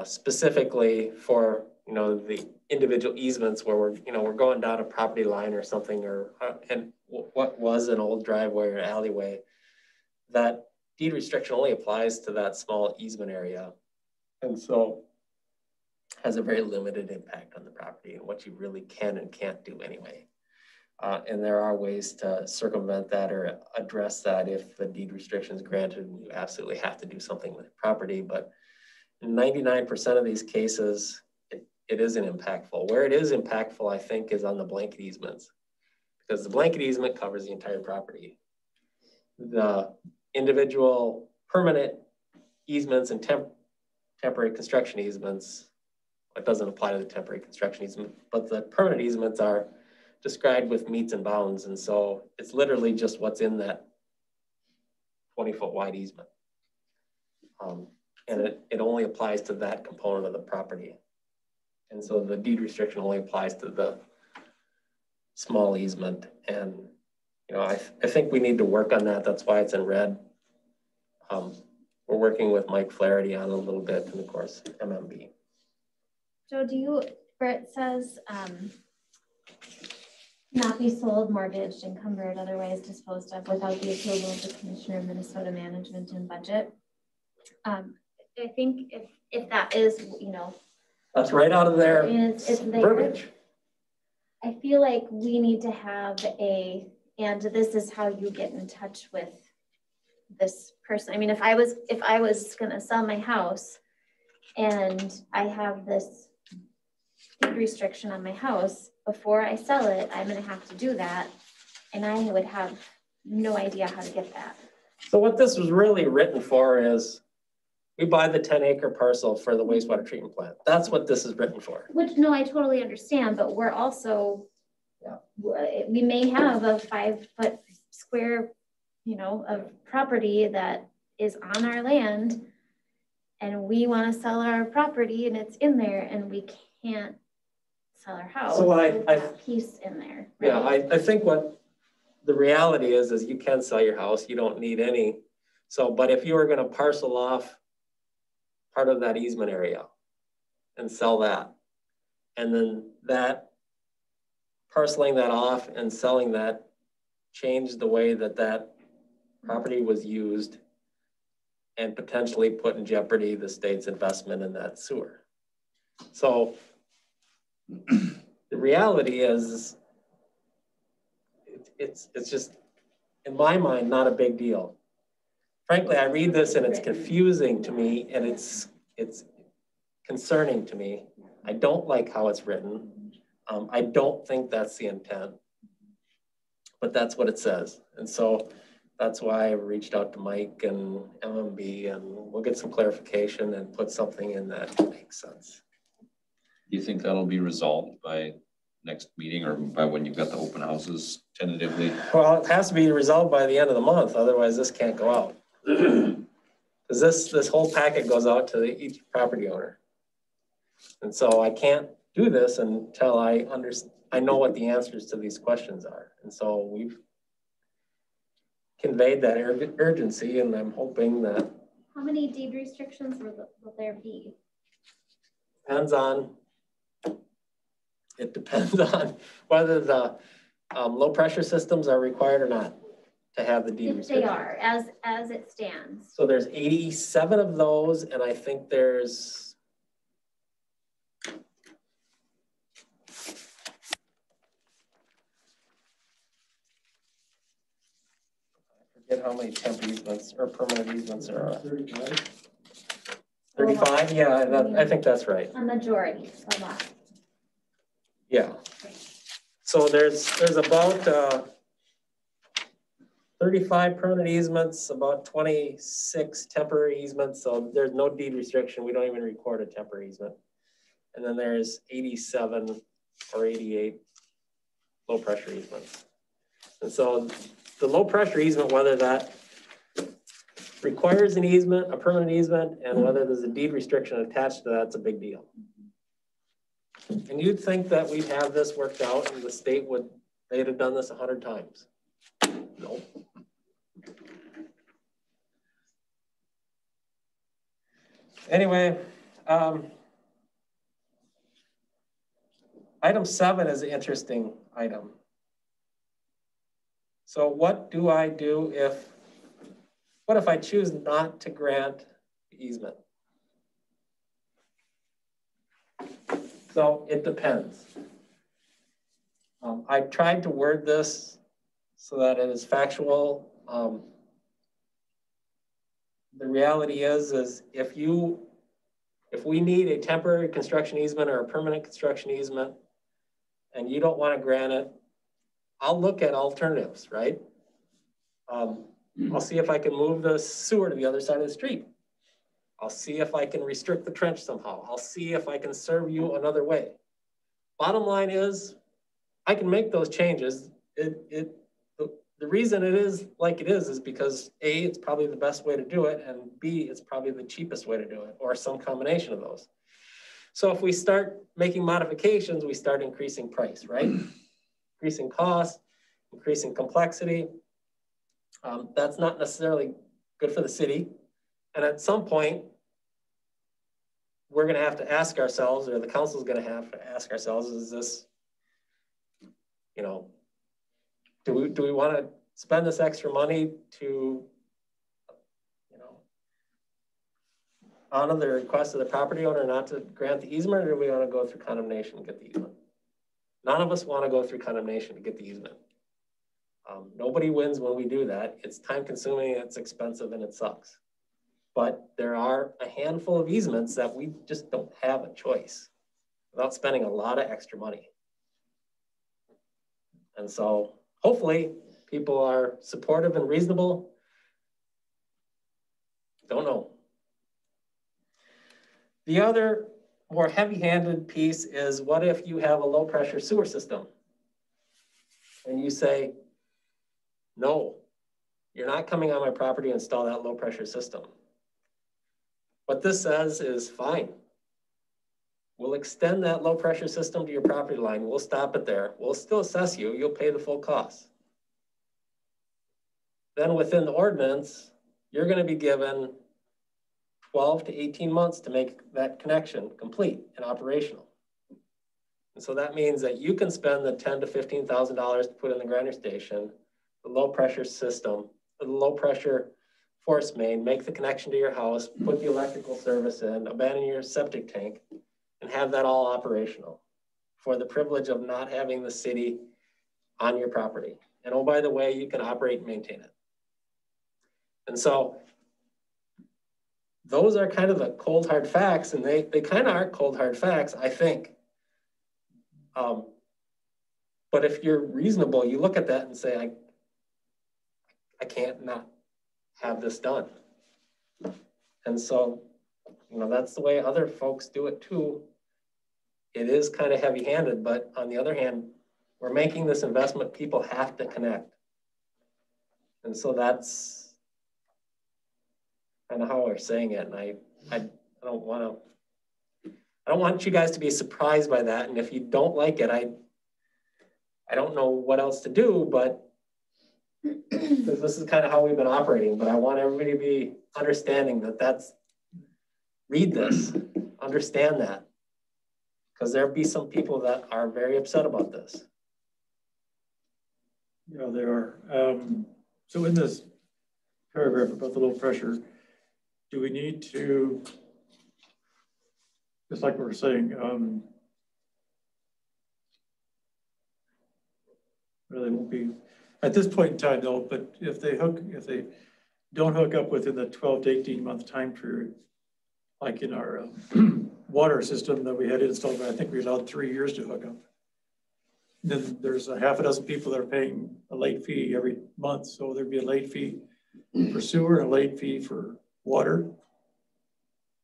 Specifically for the individual easements where we're going down a property line or something, or and what was an old driveway or alleyway, that deed restriction only applies to that small easement area, and so has a very limited impact on the property and what you really can and can't do anyway. And there are ways to circumvent that or address that if the deed restriction is granted and you absolutely have to do something with the property. But in 99% of these cases, it isn't impactful. Where it is impactful, I think, is on the blanket easements, because the blanket easement covers the entire property. The individual permanent easements and temporary construction easements, it doesn't apply to the temporary construction easement, but the permanent easements are described with meets and bounds. And so it's literally just what's in that 20-foot wide easement. And it only applies to that component of the property. And so the deed restriction only applies to the small easement. And, I think we need to work on that. That's why it's in red. We're working with Mike Flaherty on a little bit, and of course, MMB. Joe, where it says, not be sold, mortgaged, encumbered, otherwise disposed of without the approval of the Commissioner of Minnesota Management and Budget. I think if that is, that's right out of their verbiage. I feel like we need to have and this is how you get in touch with this person. I mean, if I was gonna sell my house and I have this deed restriction on my house, before I sell it, I'm gonna have to do that. And I would have no idea how to get that. So what this was really written for is, we buy the 10-acre parcel for the wastewater treatment plant. That's what this is written for. Which, no, I totally understand, but we're also, we may have a 5-foot square, of property that is on our land, and we want to sell our property and it's in there and we can't sell our house. So I piece in there. Right? Yeah, I think what the reality is you can sell your house. You don't need any. So, but if you were going to parcel off part of that easement area and sell that, and then that parceling that off and selling that changed the way that property was used and potentially put in jeopardy the state's investment in that sewer. So the reality is it's just, in my mind, not a big deal. Frankly, I read this and it's confusing to me and it's concerning to me. I don't like how it's written. I don't think that's the intent, but that's what it says. And so that's why I reached out to Mike and MMB, and we'll get some clarification and put something in that makes sense. Do you think that'll be resolved by next meeting or by when you've got the open houses tentatively? Well, it has to be resolved by the end of the month, otherwise this can't go out. Because this whole packet goes out to each property owner. And so I can't do this until I know what the answers to these questions are. And so we've conveyed that urgency, and I'm hoping that. How many deed restrictions will there be? It depends on whether the low pressure systems are required or not to have the deed restriction. If they are, as it stands. So there's 87 of those, and I think there's how many temp easements or permanent easements there are. 35? Yeah, I think that's right. A majority, a lot. Yeah. So there's about 35 permanent easements, about 26 temporary easements. So there's no deed restriction. We don't even record a temporary easement. And then there's 87 or 88 low pressure easements. And so the low pressure easement, whether that requires an easement, a permanent easement, and whether there's a deed restriction attached to that's a big deal. And you'd think that we'd have this worked out and the state they'd have done this 100 times. Nope. Anyway, item 7 is an interesting item. So what do I do what if I choose not to grant the easement? So it depends. I tried to word this so that it is factual. The reality is if we need a temporary construction easement or a permanent construction easement and you don't want to grant it, I'll look at alternatives, right? I'll see if I can move the sewer to the other side of the street. I'll see if I can restrict the trench somehow. I'll see if I can serve you another way. Bottom line is, I can make those changes. The reason it is like it is because A, it's probably the best way to do it, and B, it's probably the cheapest way to do it, or some combination of those. So if we start making modifications, we start increasing price, right? Increasing cost, increasing complexity. That's not necessarily good for the city. And at some point, we're going to have to ask ourselves, or the council is going to have to ask ourselves, is this, do we want to spend this extra money to, honor the request of the property owner not to grant the easement, or do we want to go through condemnation and get the easement? None of us want to go through condemnation to get the easement. Nobody wins when we do that. It's time consuming, it's expensive, and it sucks. But there are a handful of easements that we just don't have a choice without spending a lot of extra money. And so hopefully people are supportive and reasonable. Don't know. The other more heavy-handed piece is, what if you have a low pressure sewer system and you say, no, you're not coming on my property to install that low pressure system. What this says is, fine, we'll extend that low pressure system to your property line. We'll stop it there. We'll still assess you. You'll pay the full cost. Then within the ordinance, you're going to be given 12 to 18 months to make that connection complete and operational. And so that means that you can spend the $10,000 to $15,000 to put in the grinder station, the low pressure system, the low pressure force main, make the connection to your house, put the electrical service in, abandon your septic tank, and have that all operational for the privilege of not having the city on your property. And oh, by the way, you can operate and maintain it. And so those are kind of the cold hard facts, and they kind of are cold hard facts, I think. But if you're reasonable, you look at that and say, I can't not have this done. And so, that's the way other folks do it too. it is kind of heavy handed, but on the other hand, we're making this investment, people have to connect. And so that's kind of how we're saying it. And I don't want you guys to be surprised by that. And if you don't like it, I don't know what else to do, but because this is kind of how we've been operating, but I want everybody to be understanding that read this, understand that. Because there'll be some people that are very upset about this. Yeah, there are. So in this paragraph about the low pressure, do we need to, just like we were saying, really won't be at this point in time though, but if they don't hook up within the 12 to 18 month time period, like in our water system that we had installed, I think we allowed 3 years to hook up. Then there's a half a dozen people that are paying a late fee every month. So there'd be a late fee for sewer and a late fee for water.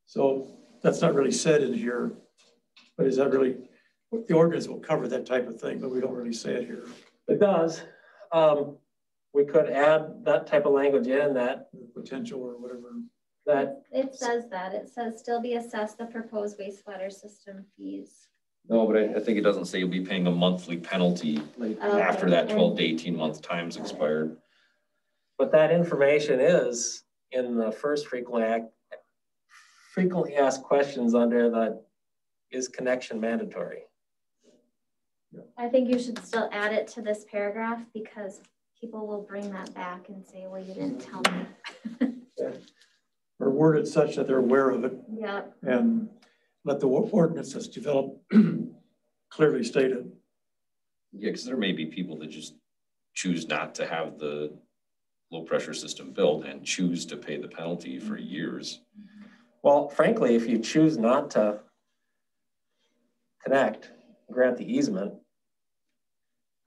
So that's not really said in here, but is that really, the ordinance will cover that type of thing, but we don't really say it here. It does. We could add that type of language in that Potential or whatever. That It says that. It says still be assessed the proposed wastewater system fees. No, but I think it doesn't say you'll be paying a monthly penalty after that 12 to 18 month time's expired. But that information is in the first frequently asked questions under the is connection mandatory. I think you should still add it to this paragraph because people will bring that back and say, well, you didn't tell me. Or worded such that they're aware of it. Yeah. And let the ordinance that's developed clearly stated. Yeah, because there may be people that just choose not to have the low pressure system built and choose to pay the penalty for years. Well, frankly, if you choose not to connect, grant the easement,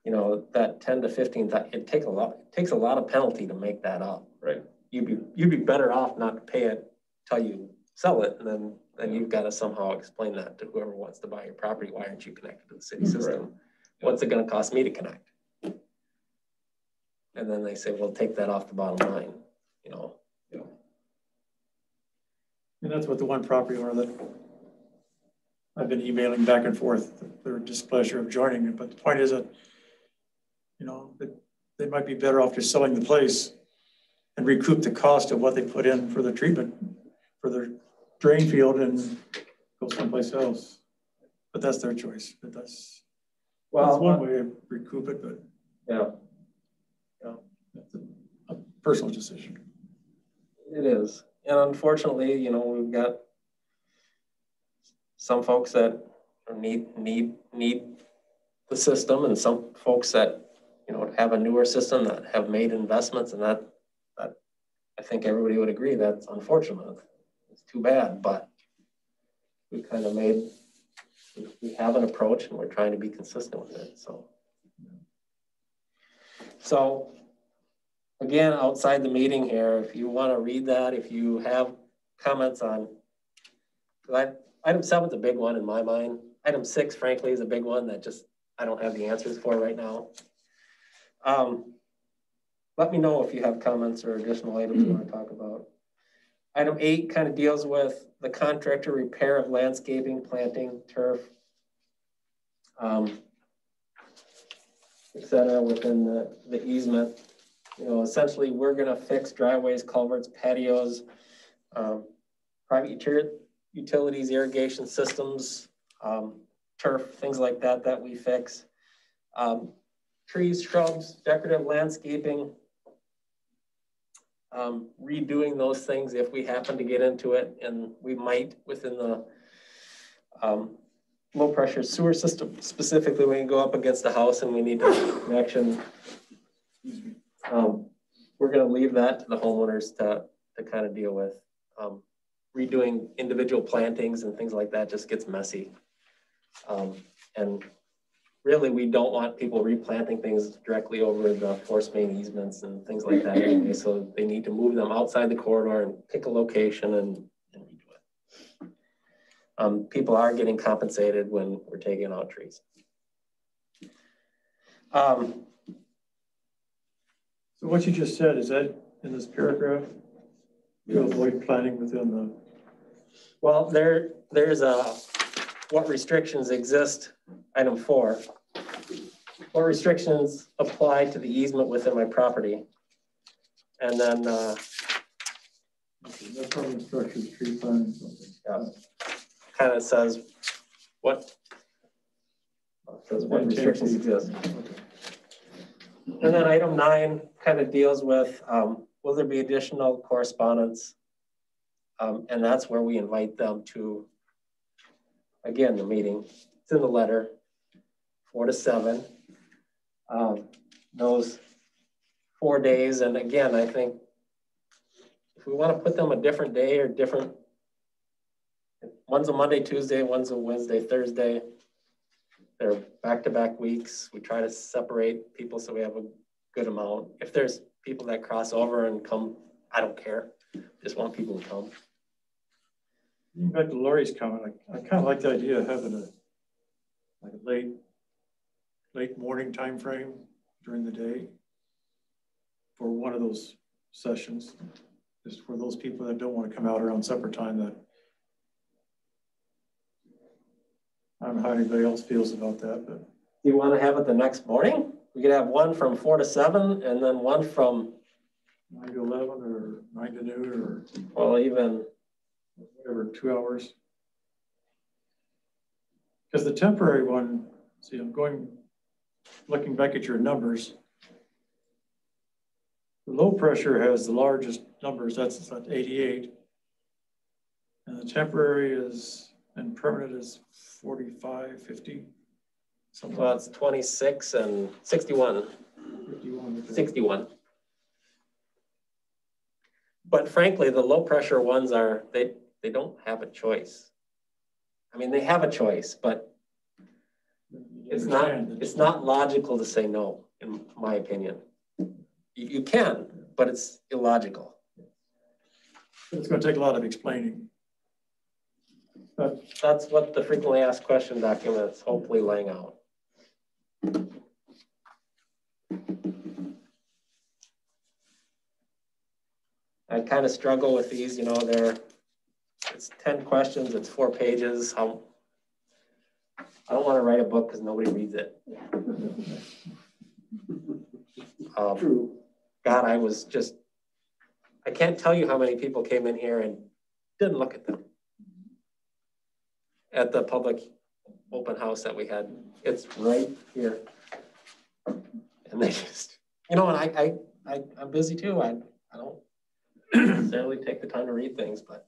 you know, that 10 to 15, it takes a lot of penalty to make that up. Right. You'd be better off not to pay it till you sell it, and then you've got to somehow explain that to whoever wants to buy your property. Why aren't you connected to the city system? Right. What's it going to cost me to connect? And then they say, well, take that off the bottom line, you know. Yeah. And that's what the one property owner that I've been emailing back and forth, their displeasure of joining it. But the point is that, you know, that they might be better off just selling the place and recoup the cost of what they put in for the treatment for their drain field and go someplace else. But that's their choice. But that's one way to recoup it, but yeah, that's a personal decision. It is. And unfortunately, you know, we've got some folks that need the system, and some folks that, you know, have a newer system that have made investments, and that I think everybody would agree that's unfortunate. It's too bad, but we kind of we have an approach and we're trying to be consistent with it. So again, outside the meeting here, if you want to read that, if you have comments on, item 7 is a big one in my mind. Item 6, frankly, is a big one that just I don't have the answers for right now. Let me know if you have comments or additional items you want to talk about. Item 8 kind of deals with the contractor repair of landscaping, planting, turf, etc. within the easement. You know, essentially we're going to fix driveways, culverts, patios, private utilities, irrigation systems, turf, things like that we fix. Trees, shrubs, decorative landscaping, redoing those things if we happen to get into it, and we might within the low pressure sewer system, specifically when you go up against the house and we need a connection. We're going to leave that to the homeowners to kind of deal with. Redoing individual plantings and things like that just gets messy. And really, we don't want people replanting things directly over the force main easements and things like that anyway. So they need to move them outside the corridor and pick a location and redo People are getting compensated when we're taking out trees. So what you just said, is that in this paragraph? You avoid planting within the, Well, there's what restrictions exist, item 4. What restrictions apply to the easement within my property? And then, no permanent structures, tree planting, something. kind of says what restrictions exist. And then item 9 kind of deals with, will there be additional correspondence? And that's where we invite them to, again, the meeting. It's in the letter, 4 to 7. Those 4 days. And again, I think if we want to put them a different day or different, one's a Monday, Tuesday, one's a Wednesday, Thursday. They're back-to-back weeks. We try to separate people so we have a good amount. If there's people that cross over and come, I don't care. Just want people to come. Back to Lori's comment, I kind of like the idea of having a late morning time frame during the day for one of those sessions, just for those people that don't want to come out around supper time. That I don't know how anybody else feels about that, but You want to have it the next morning? We could have one from 4 to 7 and then one from 9 to 11 or 9 to noon or well, even whatever, 2 hours. Because the temporary one, see, I'm looking back at your numbers. The low pressure has the largest numbers, that's at 88. And the temporary is, and permanent is 45, 50. Something well, it's 26 and 61. 51. 61. But frankly, the low pressure ones are, they don't have a choice. I mean, they have a choice, but it's not logical to say no, in my opinion. You can, but it's illogical. It's going to take a lot of explaining. But That's what the frequently asked question document is hopefully laying out. I kind of struggle with these, you know, it's 10 questions, it's 4 pages. I don't want to write a book because nobody reads it. God, I can't tell you how many people came in here and didn't look at them. At the public open house that we had, it's right here. And they just, you know, and I'm busy too. I don't necessarily take the time to read things, but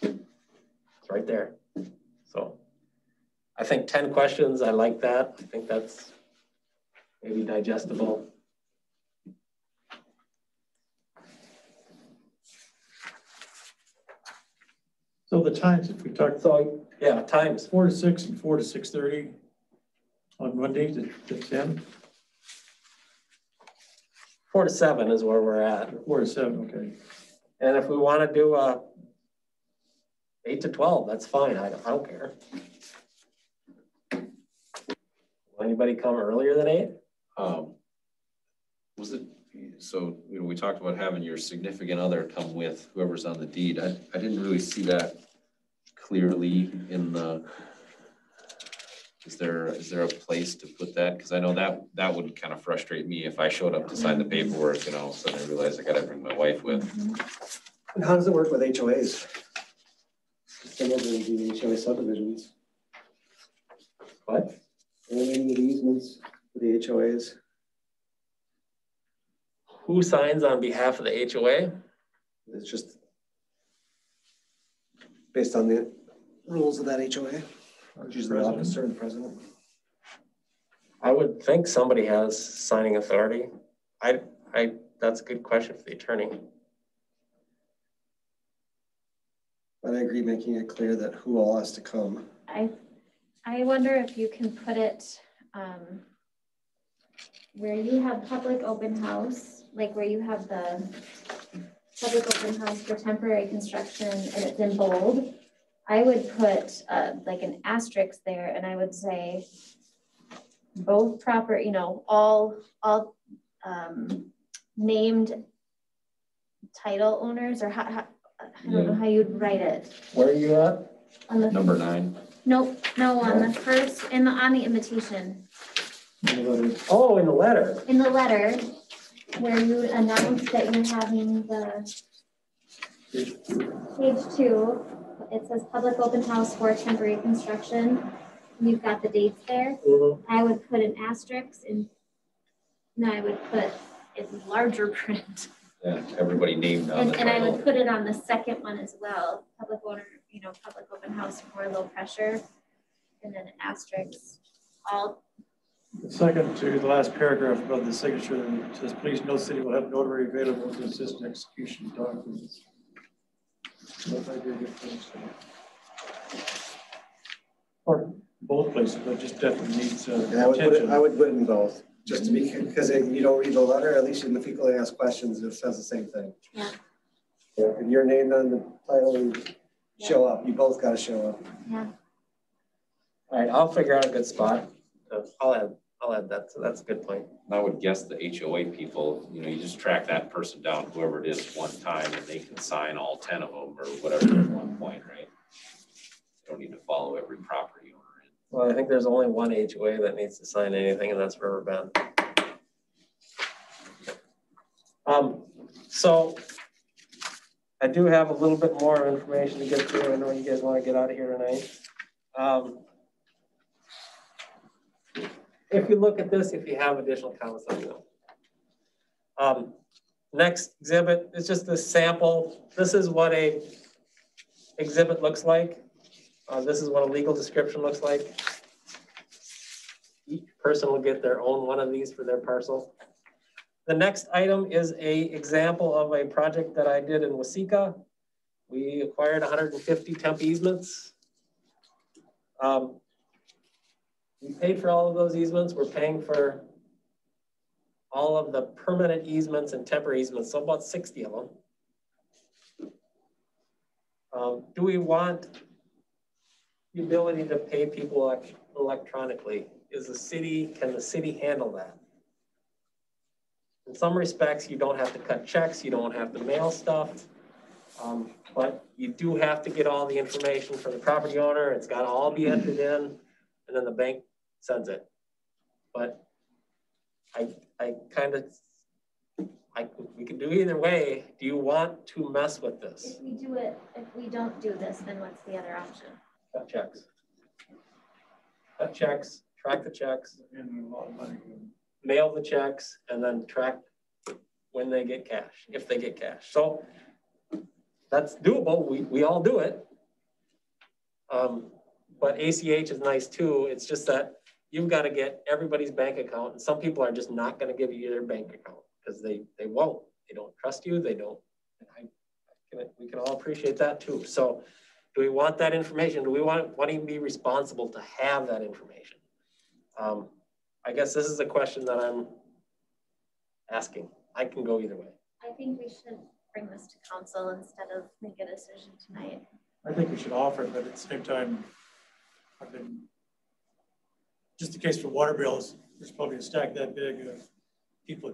it's right there. So I think 10 questions, I like that. I think that's maybe digestible. so the times, if we talk, So yeah, times. 4 to 6 and 4 to 6:30 on Monday to 10. 4 to 7 is where we're at. 4 to 7, okay. And if we want to do 8 to 12, that's fine. I don't care. Will anybody come earlier than 8? Was it, so, you know, we talked about having your significant other come with whoever's on the deed. I didn't really see that clearly in the, is there a place to put that? Because I know that would kind of frustrate me if I showed up to sign the paperwork and all of a sudden I realized I got to bring my wife with. And how does it work with HOAs? Some of them do HOA subdivisions. What? Any of the easements for the HOAs? Who signs on behalf of the HOA? It's just based on the rules of that HOA. Usually the officer and the president. I would think somebody has signing authority. That's a good question for the attorney. But I agree making it clear that who all has to come. I wonder if you can put it where you have public open house, like where you have the public open house for temporary construction and it's in bold. I would put like an asterisk there, and I would say both proper, you know, all named title owners, or I don't know how you'd write it. Where are you at? On the Number 9. Nope, no, on the first, on the invitation. Oh, in the letter. In the letter, where you announce that you're having the page 2, it says public open house for temporary construction. You've got the dates there. I would put an asterisk and I would put it in larger print. Yeah, everybody named on the And I title. would put it on the second one as well. Public open house for low pressure. And then asterisk all. The second to the last paragraph above the signature says, please note city will have notary available to assist in execution of documents. Or both places, but just definitely needs And I would put it in both, just to be, because you don't read the letter, at least in the people that ask questions, it says the same thing. Yeah. Yeah, if you're named on the title, you show up. You both got to show up. Yeah. All right, I'll figure out a good spot. I'll add that. So that's a good point. I would guess the HOA people, you know, you just track that person down, whoever it is, one time, and they can sign all 10 of them or whatever at one point, right? You don't need to follow every property owner in. Well, I think there's only one HOA that needs to sign anything, and that's Riverbend. So I do have a little bit more information to get through. I know you guys want to get out of here tonight. If you look at this, if you have additional comments, let me know. Next exhibit is just a sample. This is what a exhibit looks like. This is what a legal description looks like. Each person will get their own one of these for their parcel. The next item is an example of a project that I did in Waseca. We acquired 150 temp easements. We paid for all of those easements. We're paying for all of the permanent easements and temporary easements, so about 60 of them. Do we want the ability to pay people electronically? Can the city handle that? In some respects, you don't have to cut checks, you don't have to mail stuff, but you do have to get all the information from the property owner. It's got to all be entered in, and then the bank sends it. But we can do either way. Do you want to mess with this? If we don't do this, then what's the other option? Cut checks. Cut checks, track the checks, And a lot of money. mail the checks, and then track when they get cash, if they get cash. So that's doable. We all do it. But ACH is nice too. It's just that you've got to get everybody's bank account, and some people are just not going to give you their bank account because they won't. They don't trust you. They don't. We can all appreciate that too. So do we want that information? Do we want to be responsible to have that information? I guess this is a question that I'm asking. I can go either way. I think we should bring this to council instead of make a decision tonight. I think we should offer it, but at the same time, just in case for water bills, there's probably a stack that big of people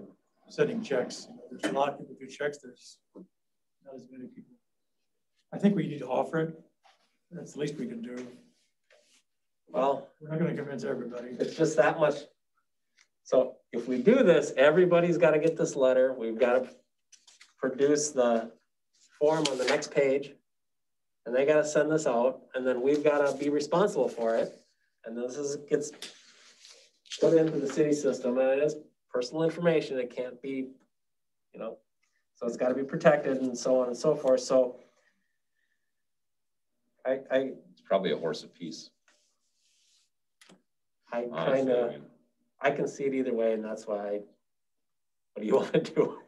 sending checks. You know, there's a lot of people who do checks. There's not as many people. I think we need to offer it. That's the least we can do. Well, we're not going to convince everybody. It's just that much. So if we do this, everybody's got to get this letter. We've got to produce the form on the next page, and they got to send this out, and then we've got to be responsible for it. And this gets put into the city system, and it is personal information. It can't be, so it's got to be protected and so on and so forth. So it's probably a horse apiece. I can see it either way, and that's why what do you want to do?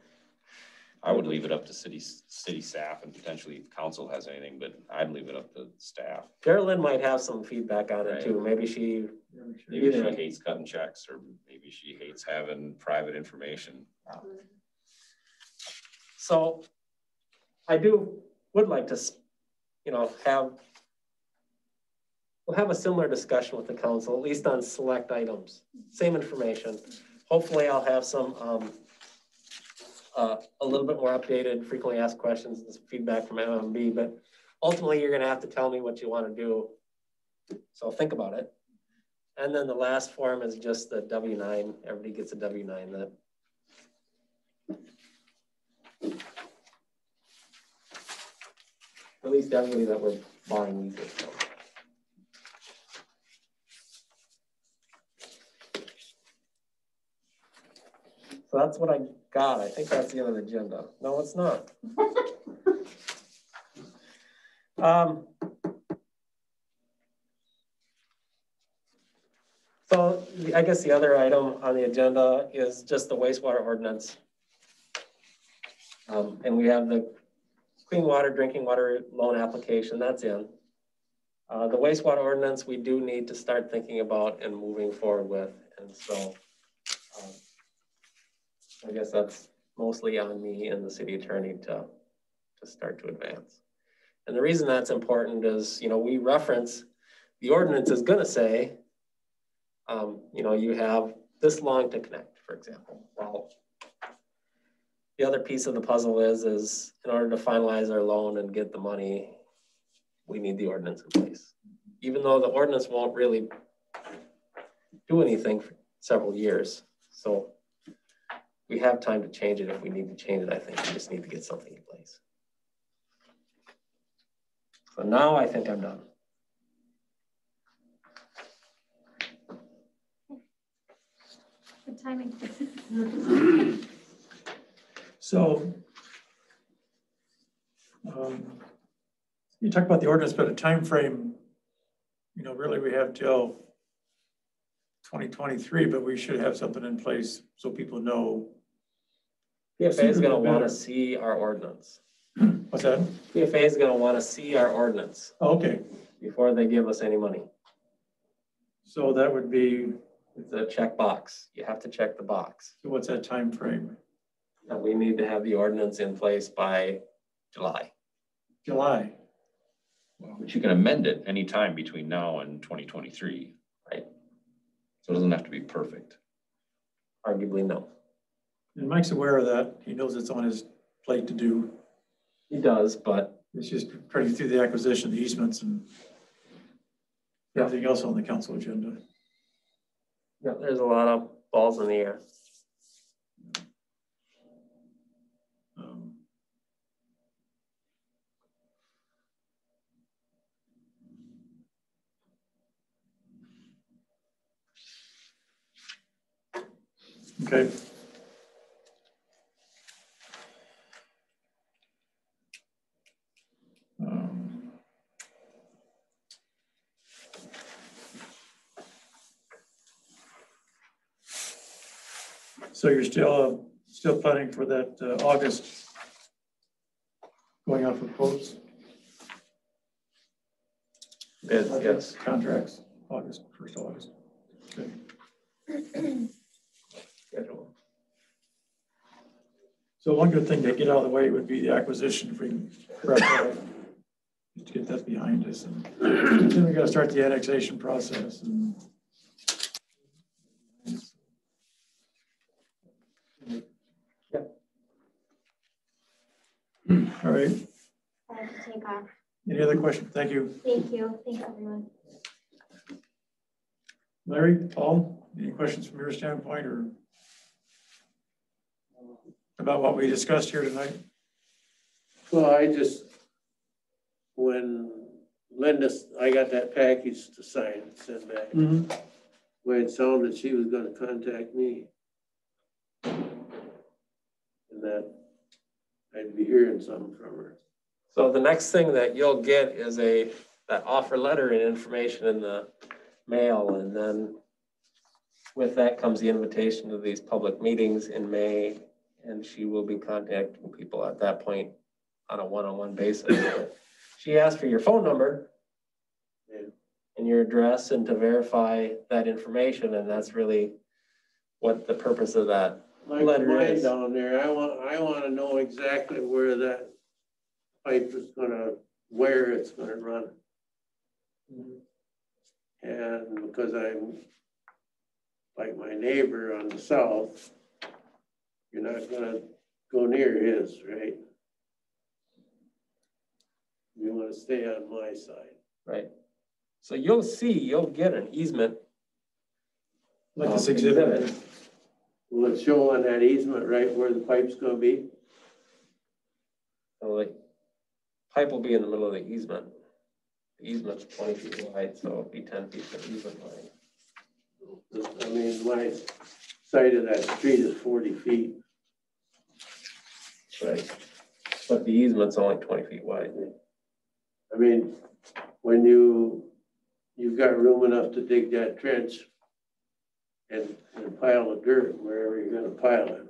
I would leave it up to city staff, and potentially if council has anything, but I'd leave it up to staff. Carolyn might have some feedback on it too. Maybe she hates cutting checks, or maybe she hates having private information. So I would like to, have we'll have a similar discussion with the council, at least on select items, same information. Hopefully I'll have some, a little bit more updated, frequently asked questions, and some feedback from MMB, but ultimately you're gonna have to tell me what you wanna do. So think about it. And then the last form is just the W-9. Everybody gets a W-9 that. At least everybody that we're buying these from. So that's what I got. I think that's the end of the agenda. No, it's not. So I guess the other item on the agenda is just the wastewater ordinance. And we have the clean water, drinking water loan application, that's in. The wastewater ordinance, we do need to start thinking about and moving forward with. And so I guess that's mostly on me and the city attorney to start to advance. And the reason that's important is, you know, we reference the ordinance is gonna say, you know, you have this long to connect, for example. Well, the other piece of the puzzle is in order to finalize our loan and get the money, we need the ordinance in place. Even though the ordinance won't really do anything for several years. So we have time to change it if we need to change it. I think we just need to get something in place. So now I think I'm done. Good timing. So you talk about the ordinance, but a time frame, you know, really we have till 2023, but we should have something in place so people know. PFA is going to want to see our ordinance. What's that? PFA is going to want to see our ordinance. Oh, okay. Before they give us any money. So that would be. It's a check box. You have to check the box. So what's that time frame? And we need to have the ordinance in place by July. July. But you can amend it anytime between now and 2023, right? So it doesn't have to be perfect. Arguably, no. And Mike's aware of that. He knows it's on his plate to do. He does, but it's just trying to through the acquisition, the easements, and everything else on the council agenda. Yeah, there's a lot of balls in the air. Okay. So you're still planning for that August going out for quotes? Yes. Contracts, August, 1st August. Okay. Schedule. So one good thing to get out of the way would be the acquisition, if we can wrap that up, just to get that behind us. And then we got to start the annexation process. And all right. I have to take off. Any other questions? Thank you. Thank you. Thanks, everyone. Larry, Paul, any questions from your standpoint or about what we discussed here tonight? Well, when Linda, I got that package to sign, send back. Mm-hmm. Where it sounded she was gonna contact me. And that I'd be hearing something from her. So the next thing that you'll get is that offer letter and information in the mail. And then with that comes the invitation to these public meetings in May. And she will be contacting people at that point on a one-on-one basis. She asked for your phone number and your address and to verify that information. And that's really what the purpose of that letter is. Down there, I want to know exactly where that pipe is where it's gonna run. And because I'm like my neighbor on the south, you're not gonna go near his, right? You wanna stay on my side. Right. So you'll get an easement. Like this exhibit. Will it show on that easement right where the pipe's gonna be? So like, pipe will be in the middle of the easement. The easement's 20 feet wide, so it'll be 10 feet from easement wide. I mean, my side of that street is 40 feet. Right. But the easement's only 20 feet wide. I mean, when you've got room enough to dig that trench and pile of dirt wherever you're gonna pile it.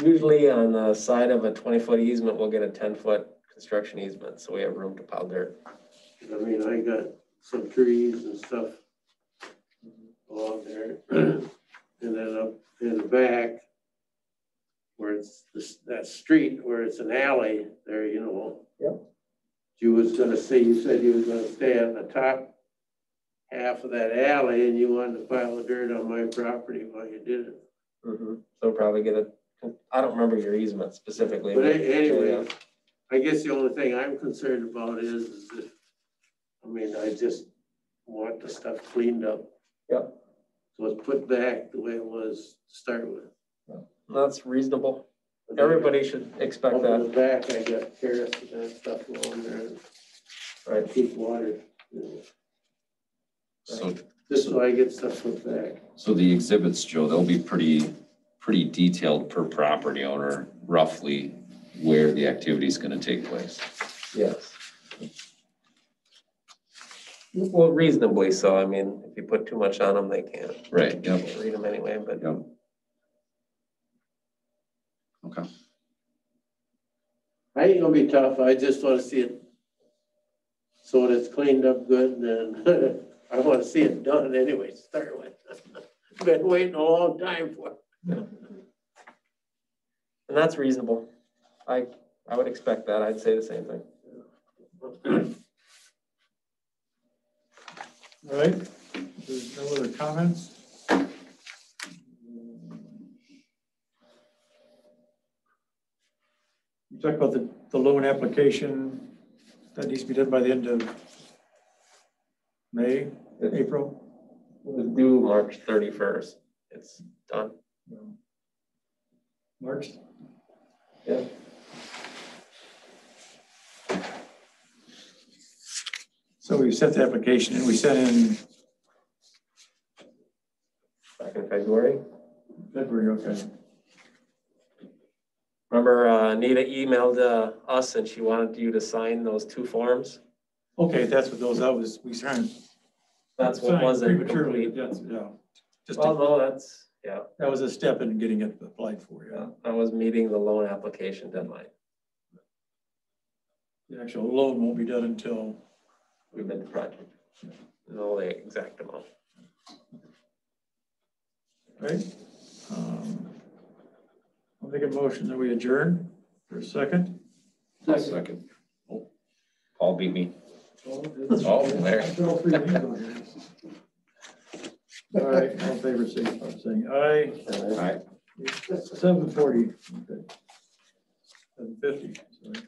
Usually on the side of a 20-foot easement, we'll get a 10-foot construction easement, so we have room to pile dirt. I mean, I got some trees and stuff along there. And then up in the back, where it's that street, where it's an alley there, you know. Yep. You said you was gonna stay on the top half of that alley and you wanted to pile of dirt on my property while you did it. So probably get I don't remember your easement specifically. But anyway, I guess the only thing I'm concerned about is that, I mean, I just want the stuff cleaned up. Yep. So it's put back the way it was to start with. That's reasonable. Everybody should expect Up in the that. back, I got carrots and that stuff along there. Right. Keep water. You know. So, Just so I get stuff put back. so the exhibits, Joe, they'll be pretty detailed per property owner, roughly where the activity is going to take place. Yes. Well, reasonably so. I mean, if you put too much on them, they can't. Right, yep. Can't read them anyway, but. Yep. Okay. I ain't gonna be tough. I just wanna see it so that it's cleaned up good, and I wanna see it done anyway to start with. Been waiting a long time for it. And that's reasonable. I would expect that. I'd say the same thing. All right, there's no other comments? You talked about the loan application that needs to be done by the end of May, April? It was due March 31st. It's done. March? Yeah. So we sent the application and we sent in Back in February. February, okay. Remember Anita emailed us and she wanted you to sign those 2 forms? Okay, that's what those, we signed. That's what Signed wasn't prematurely, complete. that's, yeah. Just Well, no, that's, yeah, that was a step in getting it applied for, yeah. that was meeting the loan application deadline. The actual loan won't be done until, We did the project. Know the exact amount. right? I'll make a motion that we adjourn for a second. Second. Oh, Paul beat me. Oh, there. All right, all in favor, signify by saying aye. Aye. 7:40. Okay. 7:50, sorry.